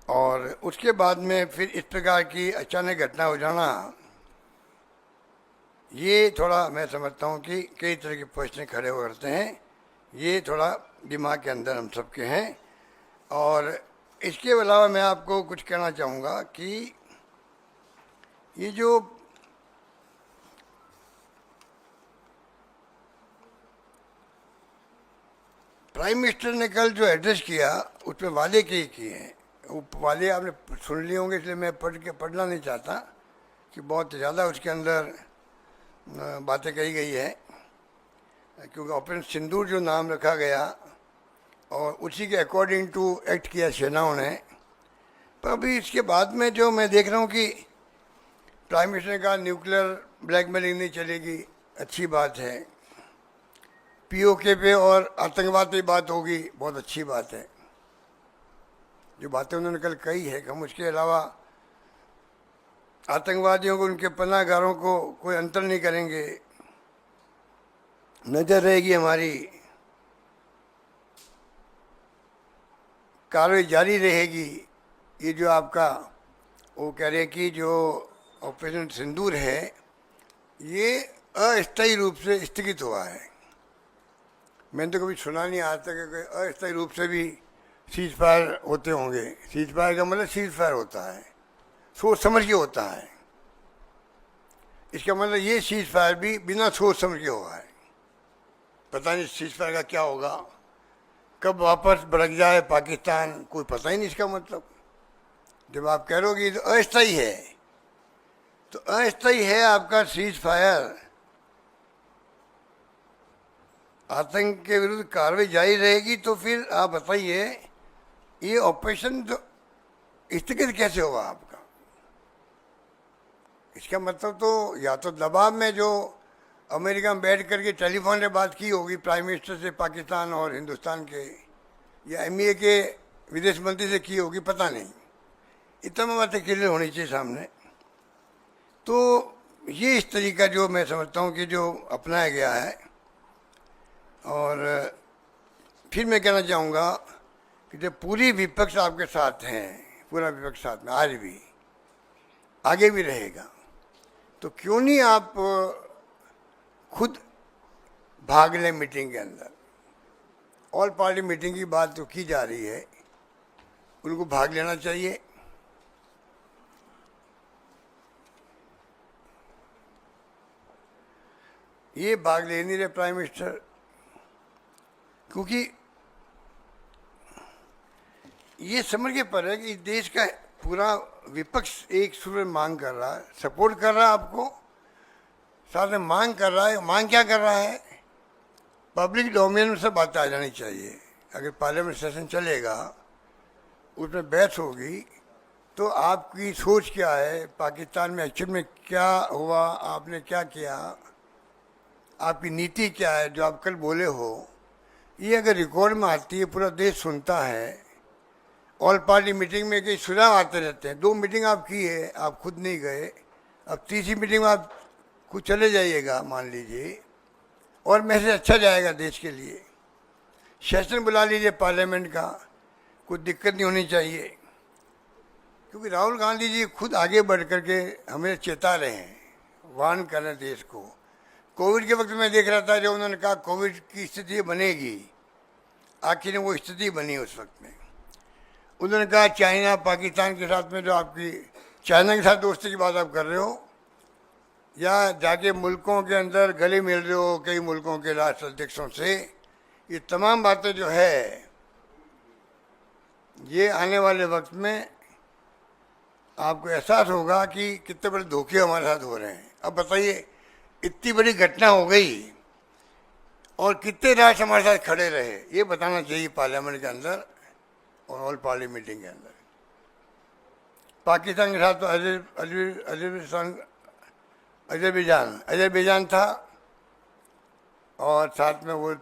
और उसके बाद में फिर इस प्रकार की अचानक घटना हो जाना, ये थोड़ा मैं समझता हूँ कि कई तरह के प्रश्न खड़े हो करते हैं। ये थोड़ा दिमाग के अंदर हम सबके हैं। और इसके अलावा मैं आपको कुछ कहना चाहूँगा कि ये जो प्राइम मिनिस्टर ने कल जो एड्रेस किया उसमें वादे किए हैं, वो वादे आपने सुन लिए होंगे, इसलिए मैं पढ़ना नहीं चाहता कि बहुत ज़्यादा उसके अंदर बातें कही गई है, क्योंकि ऑपरेशन सिंदूर जो नाम रखा गया और उसी के अकॉर्डिंग टू एक्ट किया सेनाओं ने। पर अभी इसके बाद में जो मैं देख रहा हूँ कि प्राइम मिनिस्टर ने कहा न्यूक्लियर ब्लैकमेलिंग नहीं चलेगी, अच्छी बात है। POK पे और आतंकवाद पे बात होगी, बहुत अच्छी बात है। जो बातें उन्होंने कल कही है कि हम उसके अलावा आतंकवादियों को, उनके पनाहगारों को कोई अंतर नहीं करेंगे, नजर रहेगी हमारी, कार्रवाई जारी रहेगी। ये जो आपका वो कह रहे हैं कि जो ऑपरेशन सिंदूर है ये अस्थायी रूप से स्थगित हुआ है। मैंने तो कभी सुना नहीं आज तक कि अस्थायी रूप से भी सीज फायर होते होंगे। सीज फायर का मतलब सीज फायर होता है, सोच समझ के होता है। इसका मतलब ये सीज फायर भी बिना सोच समझ के हुआ है। पता नहीं सीज फायर का क्या होगा, कब वापस भड़क जाए पाकिस्तान, कोई पता ही नहीं इसका मतलब। जब आप कह रहे हो कि ये तो अस्थायी है, तो अस्थायी है आपका सीज फायर, आतंक के विरुद्ध कार्रवाई जारी रहेगी, तो फिर आप बताइए ये ऑपरेशन तो स्थगित कैसे होगा आपका? इसका मतलब तो या तो दबाव में जो अमेरिका में बैठ करके टेलीफोन पे बात की होगी प्राइम मिनिस्टर से पाकिस्तान और हिंदुस्तान के, या एमईए के विदेश मंत्री से की होगी, पता नहीं। इतना बातें क्लियर होनी चाहिए सामने। तो ये इस तरीका जो मैं समझता हूँ कि जो अपनाया गया है, और फिर मैं कहना चाहूँगा कि जब पूरी विपक्ष आपके साथ हैं, पूरा विपक्ष साथ में आज भी आगे भी रहेगा, तो क्यों नहीं आप खुद भाग लें मीटिंग के अंदर। ऑल पार्टी मीटिंग की बात तो की जा रही है, उनको भाग लेना चाहिए। ये भाग ले नहीं रहे प्राइम मिनिस्टर, क्योंकि ये समझ के पर है कि देश का पूरा विपक्ष एक सुर में मांग कर रहा है, सपोर्ट कर रहा है आपको, साथ में मांग कर रहा है। मांग क्या कर रहा है? पब्लिक डोमेन में सब बातें आ जानी चाहिए। अगर पार्लियामेंट सेशन चलेगा, उसमें बहस होगी, तो आपकी सोच क्या है, पाकिस्तान में एक्चुअल में क्या हुआ, आपने क्या किया, आपकी नीति क्या है, जो आप कल बोले हो, ये अगर रिकॉर्ड में आती है, पूरा देश सुनता है। ऑल पार्टी मीटिंग में कई सुझाव आते रहते हैं। 2 मीटिंग आप की है, आप खुद नहीं गए, अब तीसरी मीटिंग में आप खुद चले जाइएगा मान लीजिए, और मैसेज अच्छा जाएगा देश के लिए। सेशन बुला लीजिए पार्लियामेंट का, कुछ दिक्कत नहीं होनी चाहिए, क्योंकि राहुल गांधी जी खुद आगे बढ़ करके हमें चेता रहे हैं, वार्न कर रहे हैं देश को। कोविड के वक्त में देख रहा था, जब उन्होंने कहा कोविड की स्थिति बनेगी, आखिर वो स्थिति बनी उस वक्त में। उन्होंने कहा चाइना पाकिस्तान के साथ में, जो आपकी चाइना के साथ दोस्ती की बात आप कर रहे हो, या जाके मुल्कों के अंदर गले मिल रहे हो कई मुल्कों के राष्ट्र अध्यक्षों से, ये तमाम बातें जो है, ये आने वाले वक्त में आपको एहसास होगा कि कितने बड़े धोखे हमारे साथ हो रहे हैं। अब बताइए, इतनी बड़ी घटना हो गई और कितने राष्ट्र हमारे साथ खड़े रहे, ये बताना चाहिए पार्लियामेंट के अंदर और ऑल पार्टी मीटिंग के अंदर। पाकिस्तान के साथ तो अजरबैजान था, और साथ में वो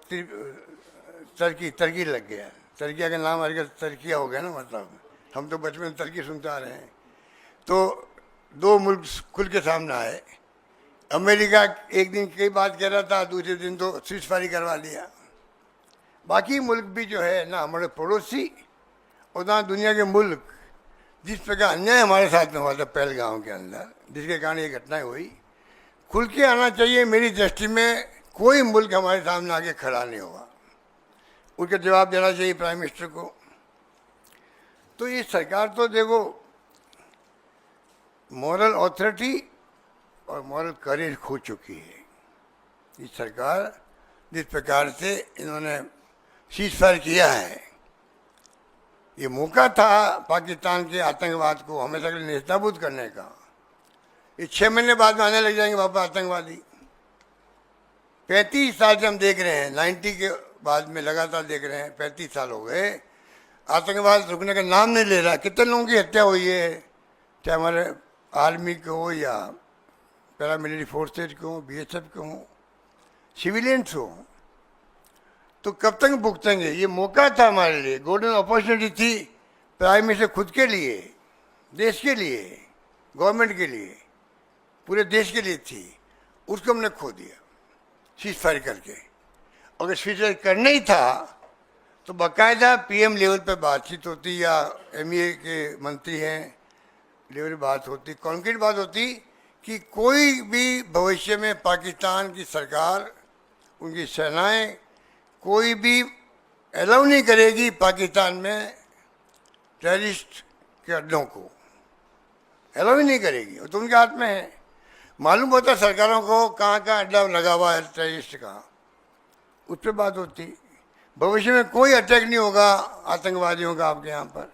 तर्की लग गया। तर्किया का नाम हर तर्किया हो गया ना, मतलब हम तो बचपन में तर्की सुनते आ रहे हैं। तो 2 मुल्क खुल के सामने आए। अमेरिका एक दिन कई बात कह रहा था, दूसरे दिन तो सीजफायर करवा लिया। बाकी मुल्क भी जो है ना, हमारे पड़ोसी और ना दुनिया के मुल्क, जिस प्रकार अन्याय हमारे साथ में हुआ था पहलगाम के अंदर, जिसके कारण ये घटनाएं हुई, खुल के आना चाहिए। मेरी दृष्टि में कोई मुल्क हमारे सामने आके खड़ा नहीं हुआ, उनका जवाब देना चाहिए प्राइम मिनिस्टर को। तो ये सरकार तो देखो, मॉरल अथॉरिटी और मॉरल करेज खो चुकी है। ये सरकार जिस प्रकार से इन्होंने सीजफायर किया है, ये मौका था पाकिस्तान के आतंकवाद को हमेशा के लिए नेस्तनाबूद करने का। ये 6 महीने बाद में आने लग जाएंगे वापस आतंकवादी। 35 साल से हम देख रहे हैं, 90 के बाद में लगातार देख रहे हैं, 35 साल हो गए, आतंकवाद रुकने का नाम नहीं ले रहा। कितने लोगों की हत्या हुई है, चाहे हमारे आर्मी के हो या पैरामिलिट्री फोर्सेज के हो, BSF के हो, सिविलियंस हो, तो कब तक भुगतेंगे? ये मौका था हमारे लिए, गोल्डन अपॉर्चुनिटी थी प्राइम मिनिस्टर खुद के लिए, देश के लिए, गवर्नमेंट के लिए, पूरे देश के लिए थी, उसको हमने खो दिया सीजफायर करके। अगर सीजफायर करना ही था तो बाकायदा PM लेवल पे बातचीत होती, या MEA के मंत्री हैं लेवल बात होती, कॉन्क्रीट बात होती कि कोई भी भविष्य में पाकिस्तान की सरकार, उनकी सेनाएं कोई भी अलाउ नहीं करेगी पाकिस्तान में टेररिस्ट के अड्डों को, अलाउ ही नहीं करेगी। तो उनके हाथ में है। मालूम होता है सरकारों को कहाँ कहाँ अड्डा लगा हुआ है टेररिस्ट का, उस पर बात होती। भविष्य में कोई अटैक नहीं होगा आतंकवादियों का आपके यहाँ पर।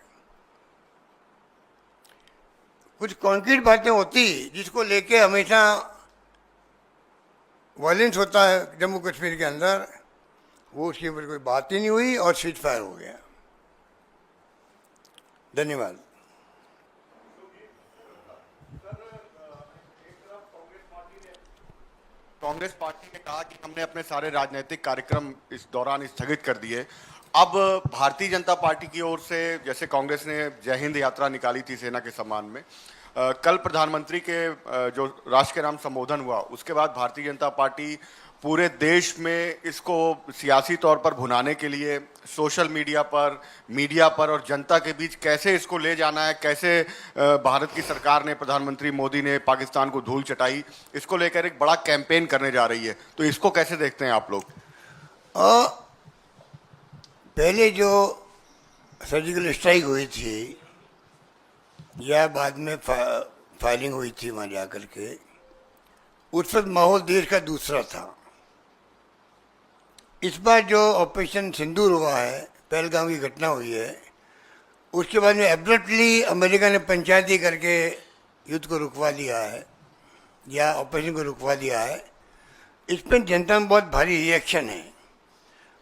कुछ कॉन्क्रीट बातें होती जिसको लेके हमेशा वायलेंस होता है जम्मू कश्मीर के अंदर, वो उसके ऊपर कोई बात ही नहीं हुई और सीज फायर हो गया। धन्यवाद। कांग्रेस पार्टी ने कहा कि हमने अपने सारे राजनीतिक कार्यक्रम इस दौरान स्थगित कर दिए। अब भारतीय जनता पार्टी की ओर से, जैसे कांग्रेस ने जय हिंद यात्रा निकाली थी सेना के सम्मान में, कल प्रधानमंत्री के जो राष्ट्र के नाम संबोधन हुआ, उसके बाद भारतीय जनता पार्टी पूरे देश में इसको सियासी तौर पर भुनाने के लिए सोशल मीडिया पर और जनता के बीच कैसे इसको ले जाना है, कैसे भारत की सरकार ने, प्रधानमंत्री मोदी ने पाकिस्तान को धूल चटाई, इसको लेकर एक बड़ा कैंपेन करने जा रही है। तो इसको कैसे देखते हैं आप लोग? पहले जो सर्जिकल स्ट्राइक हुई थी या बाद में फायरिंग हुई थी वहाँ जाकर के, उस वक्त माहौल देश का दूसरा था। इस बार जो ऑपरेशन सिंदूर हुआ है, पहलगाम की घटना हुई है, उसके बाद में एब्रप्टली अमेरिका ने पंचायती करके युद्ध को रुकवा दिया है या ऑपरेशन को रुकवा दिया है। इस पर जनता में बहुत भारी रिएक्शन है।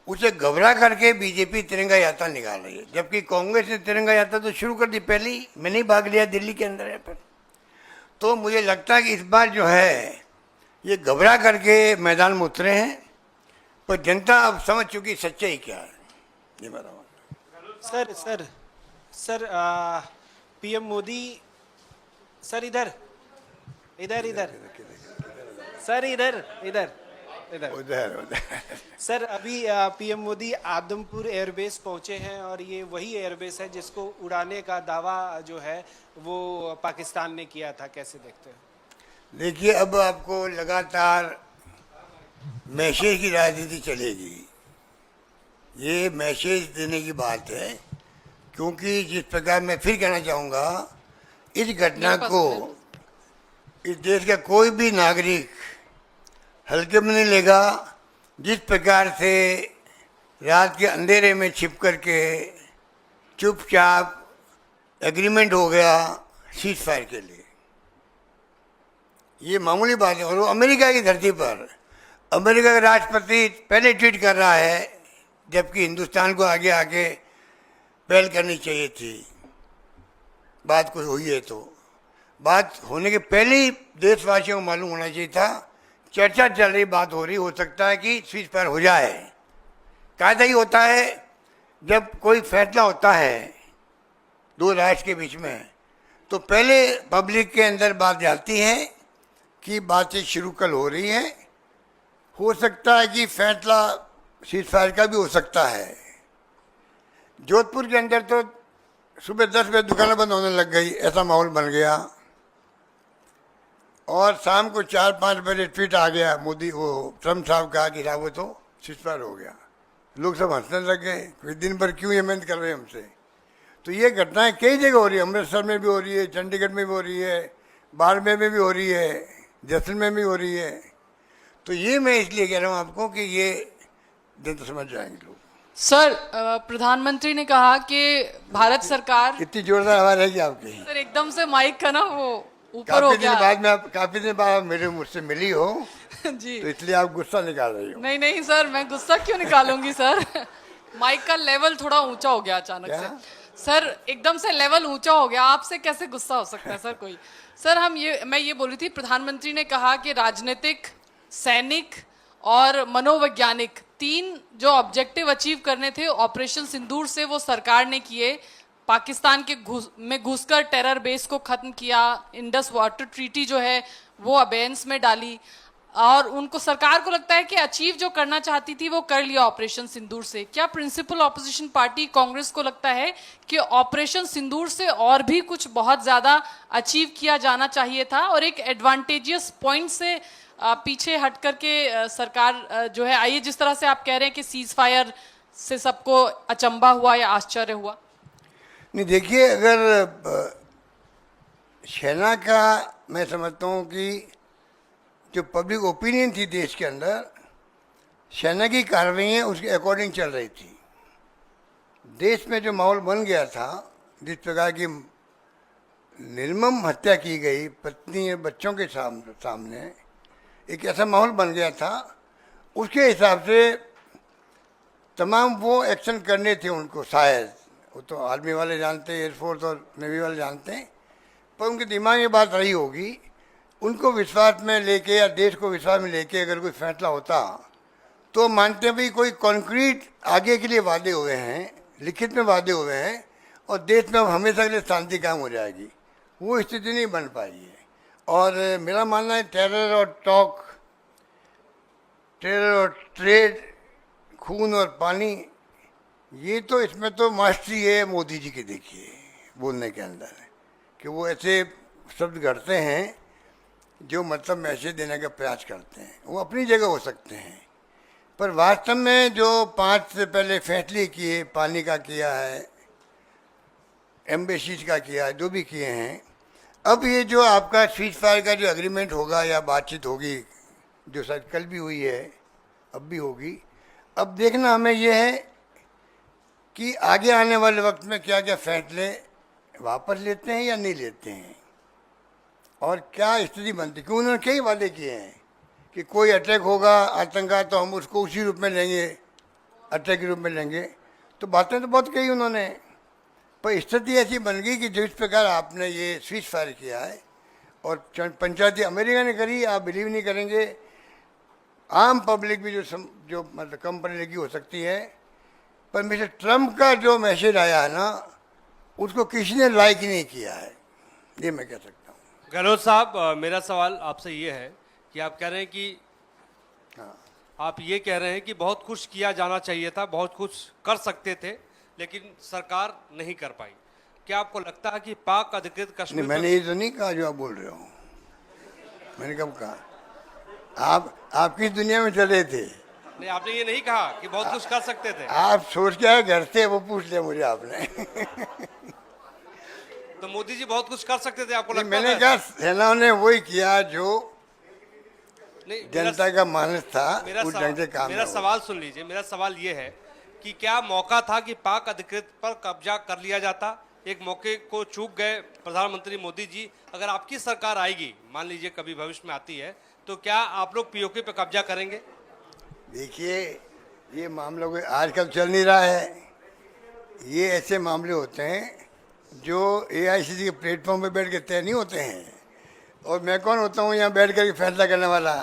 उसे घबरा करके बीजेपी तिरंगा यात्रा निकाल रही है, जबकि कांग्रेस ने तिरंगा यात्रा तो शुरू कर दी पहले ही। मैंने ही भाग लिया दिल्ली के अंदर है पर। तो मुझे लगता है कि इस बार जो है ये घबरा करके मैदान में उतरे हैं, पर जनता अब समझ चुकी सच्चाई क्या है। ये मेरा सर पीएम मोदी सर इधर सर इधर उधर सर अभी पीएम मोदी आदमपुर एयरबेस पहुंचे हैं और ये वही एयरबेस है जिसको उड़ाने का दावा जो है वो पाकिस्तान ने किया था। कैसे देखते हैं? देखिए, अब आपको लगातार मैसेज की राजनीति चलेगी। ये मैसेज देने की बात है, क्योंकि जिस प्रकार मैं फिर कहना चाहूँगा, इस घटना को इस देश का कोई भी नागरिक हल्के में नहीं लेगा। जिस प्रकार से रात के अंधेरे में छिप करके चुपचाप एग्रीमेंट हो गया सीज फायर के लिए, ये मामूली बात है। और वो अमेरिका की धरती पर अमेरिका का राष्ट्रपति पहले ट्वीट कर रहा है, जबकि हिंदुस्तान को आगे आके पहल करनी चाहिए थी। बात कोई हुई है तो बात होने के पहले ही देशवासियों को मालूम होना चाहिए था। चर्चा चल रही, बात हो रही, हो सकता है कि सीज फायर हो जाए। कायदा ही होता है, जब कोई फैसला होता है दो राष्ट्र के बीच में, तो पहले पब्लिक के अंदर बात जाती है कि बातें शुरू कल हो रही हैं। हो सकता है कि फैसला सीज फायर का भी हो सकता है। जोधपुर के अंदर तो सुबह 10 बजे दुकानें बंद होने लग गई, ऐसा माहौल बन गया। और शाम को 4-5 बजे ट्वीट आ गया मोदी वो ट्रम्प साहब का कि वो तो सीज फायर हो गया। लोग सब हंसने लग गए कि दिन भर क्यों ये मेहनत कर रहे हैं हमसे। तो ये घटनाएं कई जगह हो रही है, अमृतसर में भी हो रही है, चंडीगढ़ में भी हो रही है, बाड़मेर में भी हो रही है, जैसलमेर में भी हो रही है। तो ये मैं इसलिए कह रहा हूँ आपको कि ये दिन तो समझ जाएंगे लोग। सर प्रधानमंत्री ने कहा कि भारत सरकार, इतनी जोरदार आवाज है कि आपकी? सर एकदम से माइक का ना वो ऊपर हो गया। काफी दिन बाद मेरे मुझसे मिली हो जी, तो इसलिए आप गुस्सा निकाल रही हो। नहीं सर, मैं गुस्सा क्यों निकालूंगी सर। माइक का लेवल थोड़ा ऊंचा हो गया अचानक से। सर एकदम से लेवल ऊंचा हो गया, आपसे कैसे गुस्सा हो सकता है सर कोई? सर मैं ये बोली थी, प्रधानमंत्री ने कहा कि राजनीतिक, सैनिक और मनोवैज्ञानिक 3 जो ऑब्जेक्टिव अचीव करने थे ऑपरेशन सिंदूर से, वो सरकार ने किए। पाकिस्तान के में घुसकर टेरर बेस को खत्म किया, इंडस वाटर ट्रीटी जो है वो अबेंस में डाली, और उनको सरकार को लगता है कि अचीव जो करना चाहती थी वो कर लिया ऑपरेशन सिंदूर से। क्या प्रिंसिपल ऑपोजिशन पार्टी कांग्रेस को लगता है कि ऑपरेशन सिंदूर से और भी कुछ बहुत ज्यादा अचीव किया जाना चाहिए था, और एक एडवांटेजियस पॉइंट से पीछे हट करके सरकार जो है आई है, जिस तरह से आप कह रहे हैं कि सीज फायर से सबको अचंभा हुआ या आश्चर्य हुआ? नहीं, देखिए, अगर सेना का मैं समझता हूँ कि जो पब्लिक ओपिनियन थी देश के अंदर, सेना की कार्रवाइयाँ उसके अकॉर्डिंग चल रही थी। देश में जो माहौल बन गया था, जिस प्रकार की निर्मम हत्या की गई पत्नी और बच्चों के सामने एक ऐसा माहौल बन गया था, उसके हिसाब से तमाम वो एक्शन करने थे उनको। शायद वो तो आर्मी वाले जानते हैं, एयरफोर्स और नेवी वाले जानते हैं, पर उनके दिमाग में बात रही होगी। उनको विश्वास में लेके या देश को विश्वास में लेके अगर कोई फैसला होता तो मानते हैं भाई कोई कॉन्क्रीट आगे के लिए वादे हुए हैं, लिखित में वादे हुए हैं और देश में अब हमेशा के लिए शांति कायम हो जाएगी। वो स्थिति नहीं बन पाई है। और मेरा मानना है टेरर और टॉक, टेरर और ट्रेड, खून और पानी, ये तो इसमें तो मास्टरी है मोदी जी की। देखिए बोलने के अंदर कि वो ऐसे शब्द गढ़ते हैं जो मतलब मैसेज देने का प्रयास करते हैं। वो अपनी जगह हो सकते हैं, पर वास्तव में जो 5 से पहले फैसले किए, पानी का किया है, एम्बेसीज का किया है, जो भी किए हैं, अब ये जो आपका सीज फायर का जो एग्रीमेंट होगा या बातचीत होगी, जो शायद कल भी हुई है, अब भी होगी, अब देखना हमें ये है कि आगे आने वाले वक्त में क्या क्या फैसले वापस लेते हैं या नहीं लेते हैं और क्या स्थिति बनती है। क्योंकि उन्होंने कई वादे किए हैं कि कोई अटैक होगा आतंकवाद तो हम उसको उसी रूप में लेंगे, अटैक के रूप में लेंगे। तो बातें तो बहुत कही उन्होंने, पर स्थिति ऐसी बन गई कि जिस प्रकार आपने ये सीज फायर किया है और पंचायती अमेरिका ने करी, आप बिलीव नहीं करेंगे, आम पब्लिक भी जो मतलब कम पढ़ी लिखी हो सकती है, पर मिस्टर ट्रम्प का जो मैसेज आया है ना, उसको किसी ने लाइक ही नहीं किया है, ये मैं कह सकता हूँ। गहलोत साहब, मेरा सवाल आपसे ये है कि आप कह रहे हैं कि आप ये कह रहे हैं कि बहुत कुछ किया जाना चाहिए था, बहुत कुछ कर सकते थे, लेकिन सरकार नहीं कर पाई। क्या आपको लगता है कि पाक अधिकृत कश्मीर नहीं, मैंने ये तो नहीं कहा जो आप बोल रहे हो। मैंने कब कहा? आप किस दुनिया में चले थे? नहीं, आपने ये नहीं कहा कि बहुत कुछ कर सकते थे। आप सोच के आए घर से, वो पूछ लिया मुझे आपने। तो मोदी जी बहुत कुछ कर सकते थे, आपको लगता मैंने है? कहा सेना ने वही किया जो नहीं, जनता का मानस था, उस ढंग से काम मेरा ना हुआ। सवाल सुन लीजिए। मेरा सवाल ये है कि क्या मौका था कि पाक अधिकृत पर कब्जा कर लिया जाता? एक मौके को चूक गए प्रधानमंत्री मोदी जी। अगर आपकी सरकार आएगी, मान लीजिए कभी भविष्य में आती है, तो क्या आप लोग पीओके पे कब्जा करेंगे? देखिए, ये मामला कोई आजकल चल नहीं रहा है। ये ऐसे मामले होते हैं जो एआईसीसी के प्लेटफॉर्म पे बैठ के तय नहीं होते हैं, और मैं कौन होता हूँ यहाँ बैठ कर फैसला करने वाला।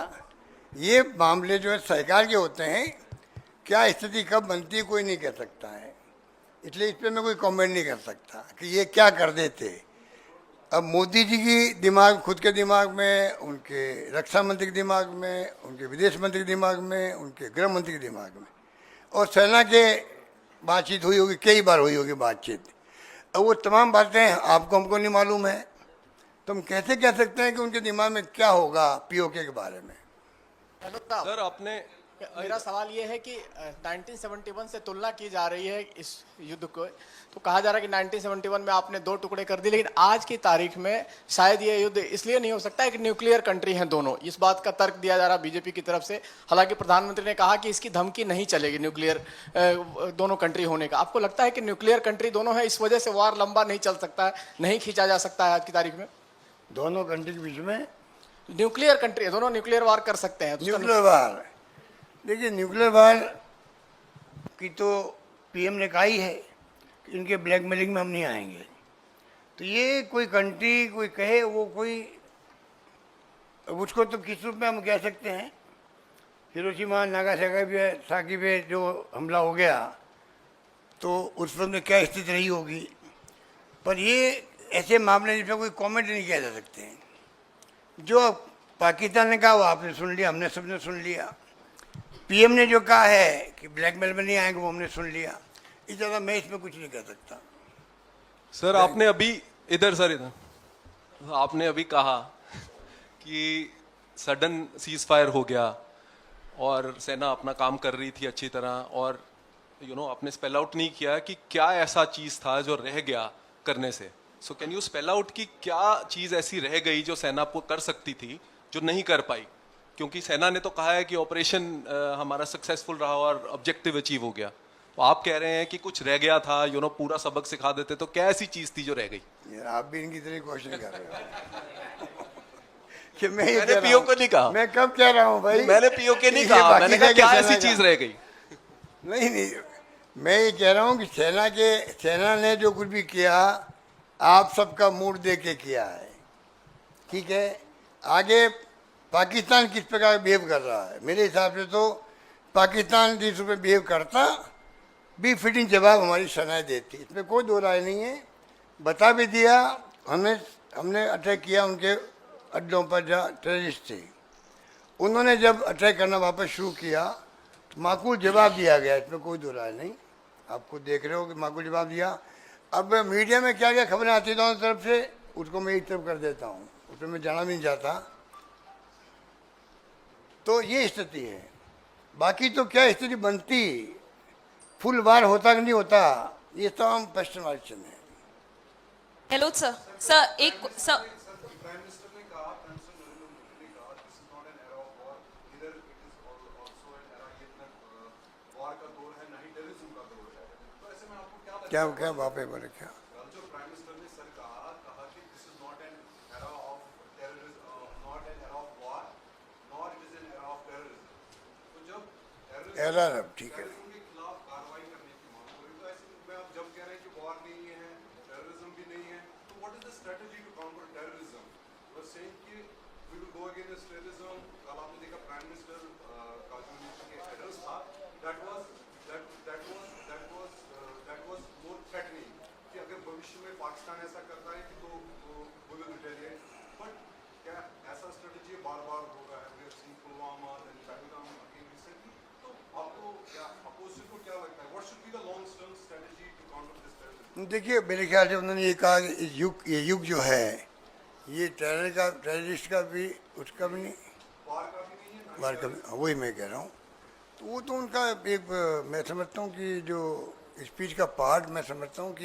ये मामले जो है सरकार के होते हैं। क्या स्थिति कब बनती है कोई नहीं कह सकता है, इसलिए इस पर मैं कोई कमेंट नहीं कर सकता कि ये क्या कर देते। अब मोदी जी की दिमाग, खुद के दिमाग में, उनके रक्षा मंत्री के दिमाग में, उनके विदेश मंत्री के दिमाग में, उनके गृह मंत्री के दिमाग में, और सेना के बातचीत हुई होगी, कई बार हुई होगी बातचीत। अब वो तमाम बातें आपको हमको नहीं मालूम है, तो हम कैसे कह सकते हैं कि उनके दिमाग में क्या होगा पीओके के बारे में। सर आपने मेरा सवाल ये है कि 1971 से तुलना की जा रही है इस युद्ध को, तो कहा जा रहा है कि 1971 में आपने 2 टुकड़े कर दिए, लेकिन आज की तारीख में शायद ये युद्ध इसलिए नहीं हो सकता है कि न्यूक्लियर कंट्री हैं दोनों। इस बात का तर्क दिया जा रहा है बीजेपी की तरफ से। हालांकि प्रधानमंत्री ने कहा कि इसकी धमकी नहीं चलेगी न्यूक्लियर दोनों कंट्री होने का। आपको लगता है कि न्यूक्लियर कंट्री दोनों है, इस वजह से वार लंबा नहीं चल सकता है, नहीं खींचा जा सकता है आज की तारीख में? दोनों कंट्री के बीच में न्यूक्लियर कंट्री, दोनों न्यूक्लियर वार कर सकते हैं। न्यूक्लियर वार, देखिए न्यूक्लियर वार की तो पीएम ने कहा ही है कि इनके ब्लैकमेलिंग में हम नहीं आएंगे। तो ये कोई कंट्री कोई कहे, वो कोई, उसको तो किस रूप में हम कह सकते हैं। हिरोशिमा नागासाकी पे जो हमला हो गया तो उस वक्त में क्या स्थिति रही होगी, पर ये ऐसे मामले जिसमें कोई कमेंट नहीं किया जा सकते हैं। जो पाकिस्तान ने कहा वो आपने सुन लिया, हमने सबने सुन लिया। पीएम ने जो कहा है कि ब्लैकमेल में नहीं आएंगे वो हमने सुन लिया। इस ज़्यादा मैं इसमें कुछ नहीं कर सकता। सर आपने अभी इधर आपने अभी कहा कि सडन सीज फायर हो गया और सेना अपना काम कर रही थी अच्छी तरह, और आपने स्पेल आउट नहीं किया कि क्या ऐसा चीज था जो रह गया करने से। So can you spell out कि क्या चीज ऐसी रह गई जो सेना को कर सकती थी जो नहीं कर पाई? क्योंकि सेना ने तो कहा है कि ऑपरेशन हमारा सक्सेसफुल रहा और ऑब्जेक्टिव अचीव हो गया, तो आप कह रहे हैं कि कुछ रह गया था, पूरा सबक सिखा देते, तो क्या ऐसी चीज थी जो रह गई? यार आप भी इनकी तरह क्वेश्चन कर रहे हो कि मैं ये मैंने कह रहा पीओ हूँ- को नहीं कहा। मैं कब कह रहा हूँ भाई? मैंने पीओ के नहीं ये कहा, बाकी मैंने कहा का क्या सेना ऐसी का- चीज रह गई? नहीं, मैं ये कह रहा हूँ कि सेना ने जो कुछ भी किया आप सबका मूड दे के किया है, ठीक है। आगे पाकिस्तान किस प्रकार बिहेव कर रहा है, मेरे हिसाब से तो पाकिस्तान जिस रूप में बिहेव करता भी फिटिंग जवाब हमारी सेनाएं देती, इसमें कोई दो राय नहीं है। बता भी दिया, हमने अटैक किया उनके अड्डों पर जहाँ टेररिस्ट थे, उन्होंने जब अटैक करना वापस शुरू किया तो माकूल जवाब दिया गया, इसमें कोई दो राय नहीं। आपको देख रहे हो कि माकूल जवाब दिया। अब मीडिया में क्या क्या खबरें आती हैं दोनों तरफ से, उसको मैं एक तरफ कर देता हूँ, उसमें मैं जाना भी नहीं चाहता। तो ये स्थिति है, बाकी तो क्या स्थिति बनती, फुल वार होता कि नहीं होता, ये तो हम क्वेश्चन है। हेलो सर, सर एक सर क्या क्या वापे बोले क्या? एरर, अब ठीक है। देखिए मेरे ख्याल से उन्होंने ये कहा कि ये युग जो है ये टेररिस्ट का भी, उसका भी नहीं, वार का भी, वही मैं कह रहा हूँ। तो वो तो उनका एक, मैं समझता हूँ कि जो स्पीच का पार्ट मैं समझता हूँ कि